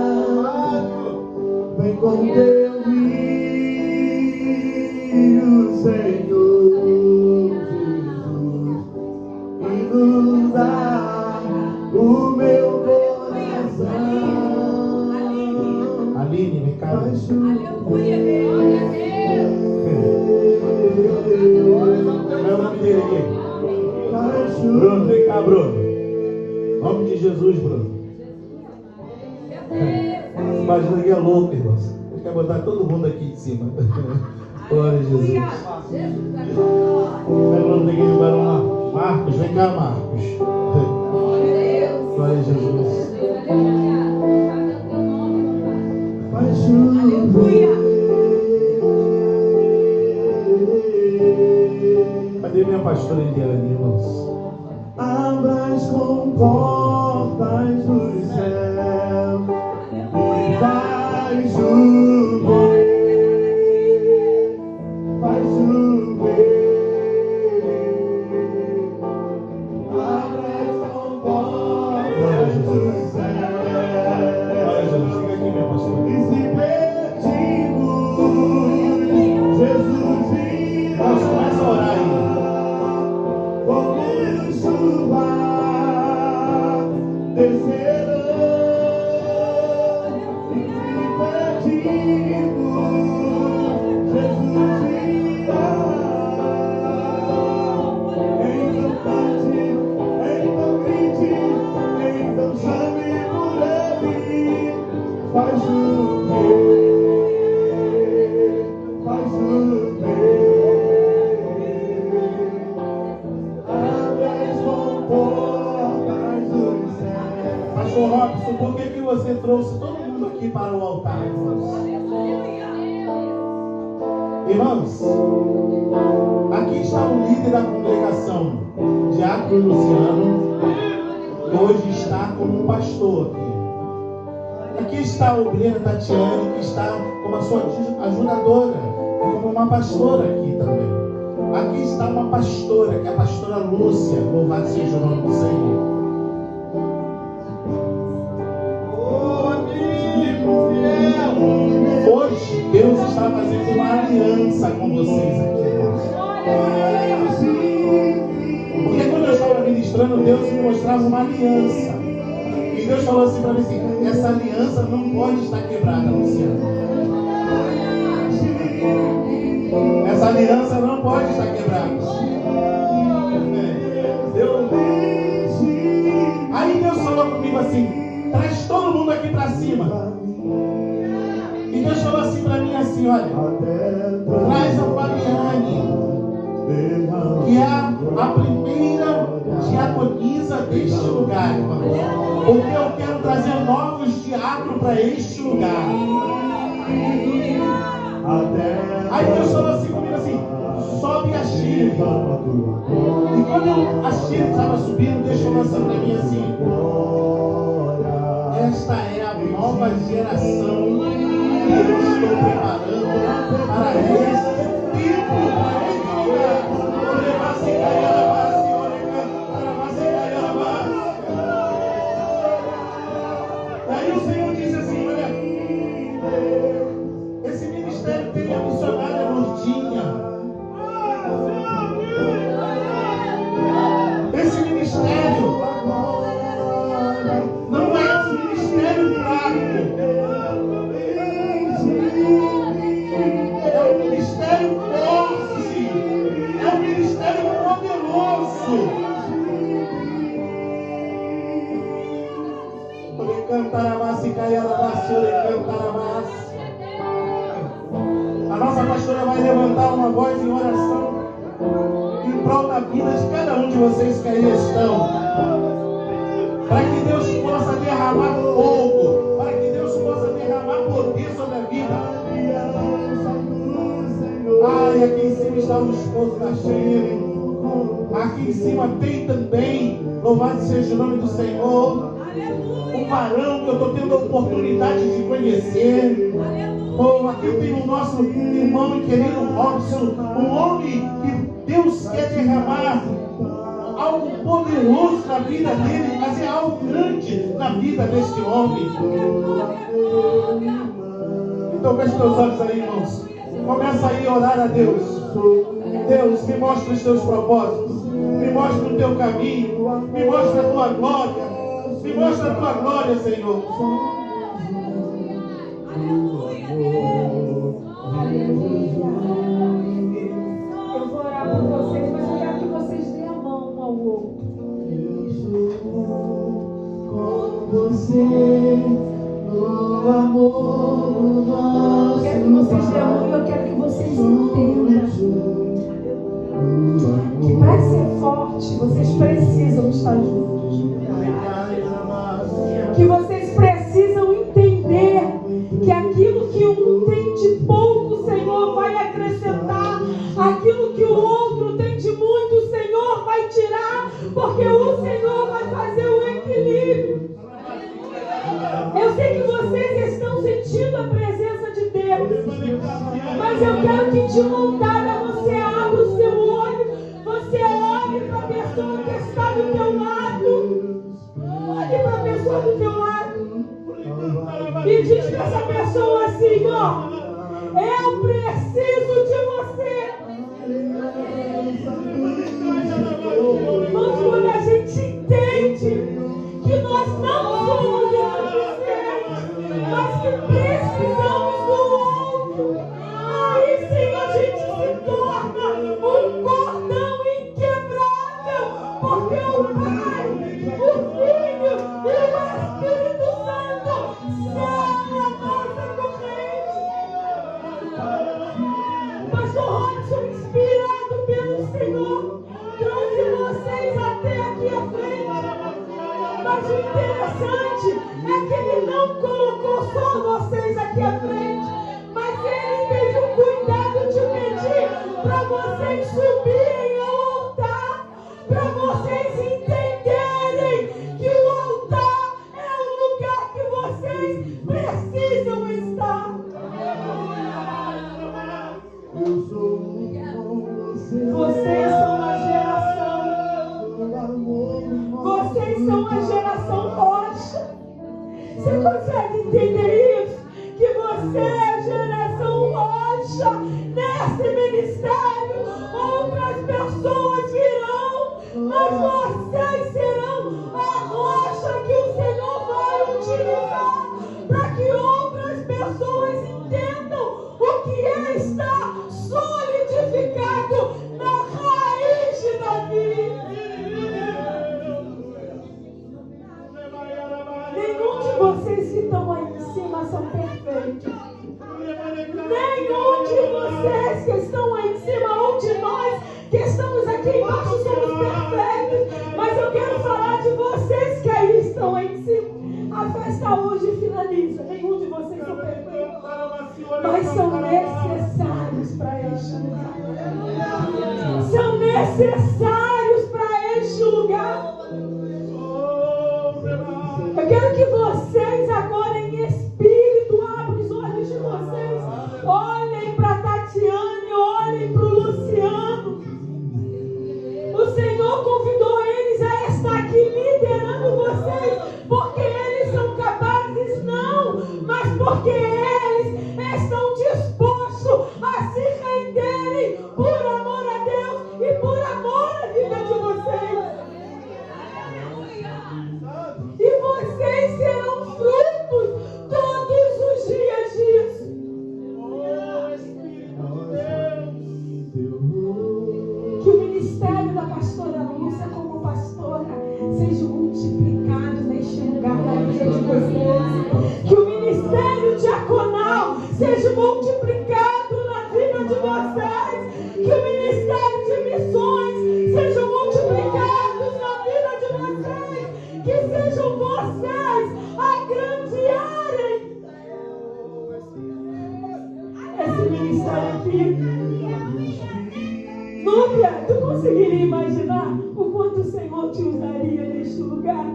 Speaker 4: vem com teu rio, Senhor Jesus, inundar o meu coração.
Speaker 1: Aline, vem cá.
Speaker 4: Vai chover.
Speaker 1: Qual é o nome dele aqui? Bruno, vem cá, Bruno. Em nome de Jesus, Bruno. Imagina que é louco, irmãos. Ele quer botar todo mundo aqui de cima. Glória a Jesus. Pega o nome daquele barão lá. Marcos, vem cá, Marcos. Glória a Jesus.
Speaker 4: Vai chover.
Speaker 1: Cadê minha pastora Eliane, irmãos?
Speaker 4: Abra as comportas do céu e vai chover, vai chover. Abra as comportas do céu.
Speaker 1: Glória a Jesus. Fica aqui, minha pastora.
Speaker 4: E se perdimos, Jesus virá.
Speaker 1: Nossa, começa a orar aí.
Speaker 4: Como chuva descerá, e se perdimos, Jesus virá. Então cante, então grite, então chame por ele. Vai chover, vai chover.
Speaker 1: Pastor Robson, por que você trouxe todo mundo aqui para o altar, irmãos? Irmãos, aqui está o líder da congregação, Diácono Luciano, que hoje está como um pastor aqui. Aqui está a obreira Tatiane, que está como a sua ajudadora e como uma pastora aqui também. Aqui está uma pastora, que é a pastora Lúcia, louvado seja o nome do Senhor. Hoje, Deus está fazendo uma aliança com vocês aqui, irmãos. Porque quando eu estava ministrando, Deus me mostrava uma aliança. E Deus falou assim para mim assim, essa aliança não pode estar quebrada, Luciano. Essa aliança não pode estar quebrada. Aí Deus falou comigo assim, traz todo mundo aqui para cima. E Deus falou assim para mim assim, olha, traz a Fabiane, que é a primeira diaconisa deste lugar, irmão. Porque eu quero trazer novos diáconos para este lugar. Aí Deus falou assim comigo assim, sobe a Chile. E quando a Chile estava subindo, Deus falou assim para mim assim, esta é a nova geração que eu estou preparando para esse tempo, para este lugar. Daí o Senhor disse assim, olha, esse ministério tem a missionária Lourdinha. Esse ministério não é um ministério fraco. Cantarabás e caiarabás, cantarabás. A nossa pastora vai levantar uma voz em oração em prol da vida de cada um de vocês que aí estão. Para que Deus possa derramar fogo, para que Deus possa derramar poder sobre a vida. Ai, aqui em cima está o esposo da Sheila. Aqui em cima tem também, louvado seja o nome do Senhor, um varão que eu estou tendo a oportunidade de conhecer. Oh, aqui tem o nosso irmão e querido Robson, um homem que Deus quer derramar algo poderoso na vida dele, fazer algo grande na vida deste homem. Então feche teus olhos aí, irmãos. Começa aí a orar a Deus. Deus, me mostra os teus propósitos, me mostra o teu caminho, me mostra a tua glória, me mostra a tua glória, Senhor.
Speaker 2: Eu vou orar por vocês, mas eu quero que vocês dêem a mão um ao outro.
Speaker 4: Com você, no amor nosso.
Speaker 2: Eu quero que vocês dêem a mão e eu quero que vocês entendam que para ser forte, vocês precisam estar juntos. Que vocês precisam entender que aquilo que um tem de pouco, o Senhor vai acrescentar. Aquilo que o outro tem de muito, o Senhor vai tirar. Porque o Senhor vai fazer o equilíbrio. Eu sei que vocês estão sentindo a presença de Deus. Mas eu quero que de montada você abra o seu olho. Você olhe para a pessoa que está do teu lado. Olhe para a pessoa do teu lado. E diz para essa pessoa assim, ó: eu preciso de você. Mas quando a gente entende que nós não somos insuficientes, mas que precisamos do outro, aí sim a gente se torna um cordão inquebrável. Porque o Pai, o Filho e o Espírito Santo são a nossa corrente. Pastor Robson, inspirado pelo Senhor, trouxe vocês até aqui à frente. Mas o interessante é que Ele não colocou só vocês aqui à frente, mas Ele teve o cuidado de pedir para vocês subirem ao altar, para vocês entenderem que o altar é o lugar que vocês precisam estar. Vocês são uma geração. Vocês são uma geração rocha. Você consegue entender isso? Que você é a geração rocha. Nesse ministério, outras pessoas virão, mas vocês serão a rocha que o Senhor vai utilizar para que outras pessoas entendam o que é estar solidificado na raiz de Davi. Nenhum de vocês que estão aí em cima são perfeitos. Nenhum de vocês que estão aí em cima, ou de nós que estamos aqui embaixo, somos perfeitos. Mas eu quero falar de vocês que aí estão aí em cima. A festa hoje finaliza. Nenhum de vocês são perfeitos, mas são necessários para este lugar. São necessários para este lugar. Eu quero que vocês agora em espírito abram os olhos de vocês. Olhem para a Tatiane, olhem para o Luciano. O Senhor convidou eles a estar aqui liderando vocês, porque eles são capazes, não, mas porque eles estão dispostos a se renderem por amor a Deus e por amor à vida de vocês. E vocês serão frutos todos os dias disso. Que o ministério da pastora Lúcia como pastora seja multiplicado neste lugar da vida de vocês. seja multiplicado na vida de vocês, que o ministério de missões seja multiplicado na vida de vocês, que sejam vocês a grandearem esse ministério aqui. Núbia, tu conseguiria imaginar o quanto o Senhor te usaria neste lugar?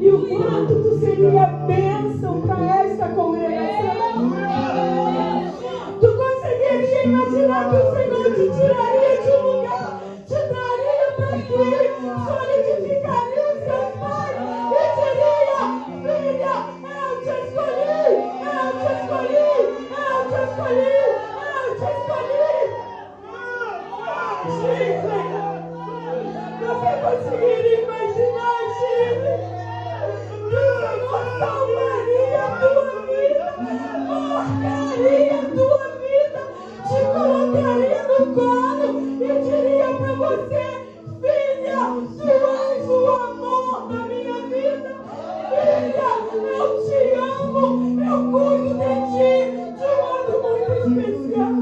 Speaker 2: E o quanto tu seria bênção para esta congregação? Tu conseguiria imaginar que o Senhor te tiraria de um lugar, te traria para aqui, solidificaria os seus pais e diria: filha, eu te escolhi, eu te escolhi, eu te escolhi, eu te escolhi. Você conseguiria imaginar, Chile, que o Senhor salvaria a tua vida, marcaria a tua vida, te colocaria no colo e diria para você: filha, tu és o amor da minha vida, filha, eu te amo, eu cuido de ti de um modo muito especial.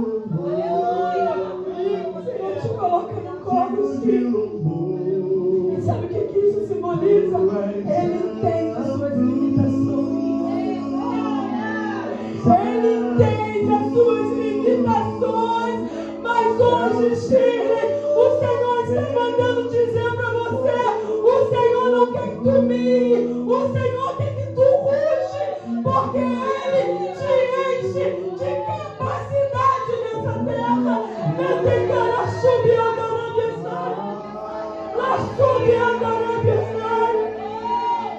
Speaker 2: Te coloca no colo, filho. E sabe o que isso simboliza? Ele entende as suas limitações. Ele entende as suas limitações. Mas hoje, Shirley, o Senhor está mandando dizer para você: o Senhor não quer que tu mire, o Senhor quer que tu ruge, porque Ele te enche de capacidade nessa terra. Não tem cara subindo na mensagem. Lá subindo na mensagem.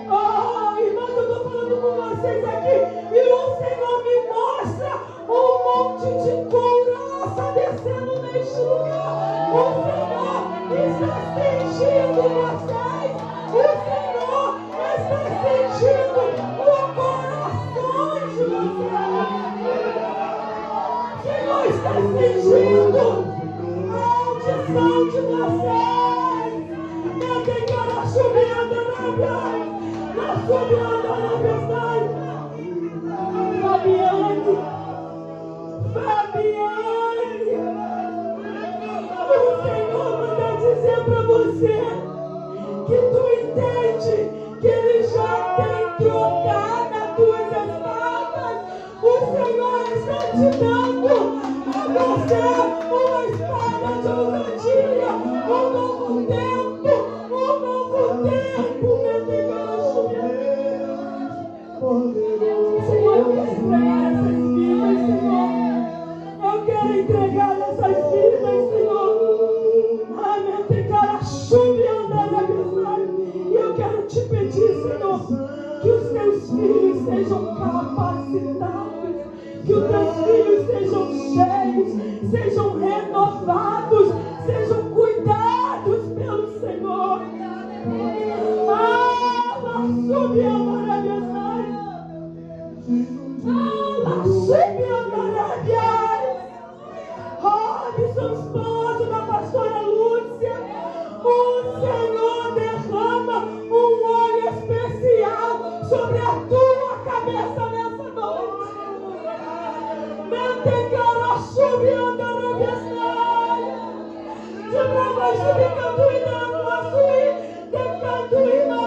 Speaker 2: Oh, irmãos, eu estou falando com vocês aqui. E o Senhor me mostra um monte de couraça descendo neste lugar. O Senhor está sentindo vocês. O Senhor está sentindo o coração de vocês. O Senhor está sentindo a audição de vocês. Não tem cara subindo na viagem. Não subindo na viagem. Fabiane, o Senhor manda dizer para você que tu entende que Ele já tem trocado as tuas espadas. O Senhor está te dando a você uma espada de ousadia, um novo tempo, meu Deus, Senhor, eu quero entregar essas vidas, Senhor. Eu quero entregar essas vidas, Senhor. Amém. Tem cara chuva e andar na mensagem. E eu quero te pedir, Senhor, que os teus filhos sejam capacitados, que os teus filhos sejam cheios, sejam renovados, sejam cuidados pelo Senhor. Sube a maravilha. Sube a maravilha. Robson, esposo da pastora Lúcia, o Senhor derrama um óleo especial sobre a tua cabeça nessa noite. Mantém cara subindo a maravilha. De brava subicando e não posso ir, tentando ir na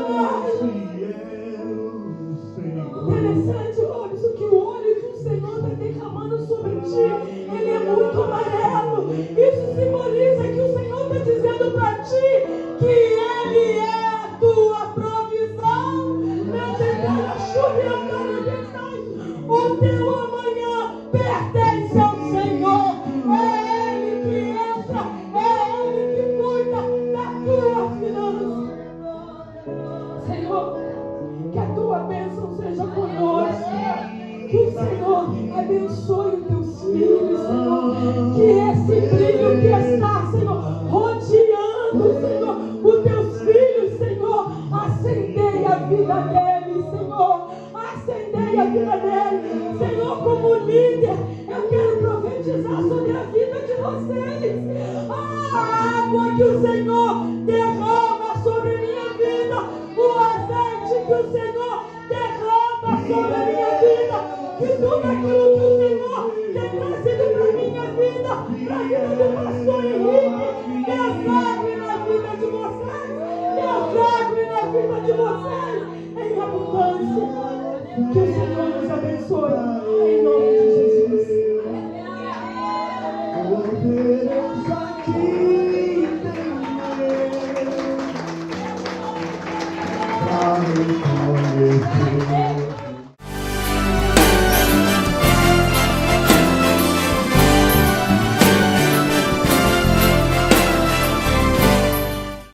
Speaker 2: interessante, Robson, que o óleo que o Senhor está derramando sobre ti, ele é muito amarelo. Isso simboliza que o Senhor está dizendo para ti que Ele é a tua provisão. Não tem cara chovendo, o teu amanhã pertence ao Senhor. É Ele que entra, é Ele que cuida da tua finança. Senhor, que a tua bênção seja conosco. Que o Senhor abençoe os teus filhos, Senhor. Que esse brilho que está, Senhor, rodeando, Senhor, os teus filhos, Senhor, acendei a vida deles, Senhor. Acendei a vida deles, Senhor, como líder. Eu quero profetizar sobre a vida de vocês. A água que o Senhor derrama sobre a minha vida, o azeite que o Senhor derrama sobre a minha vida, que tudo aquilo que o Senhor Que o Senhor nos abençoe. Em nome de Jesus.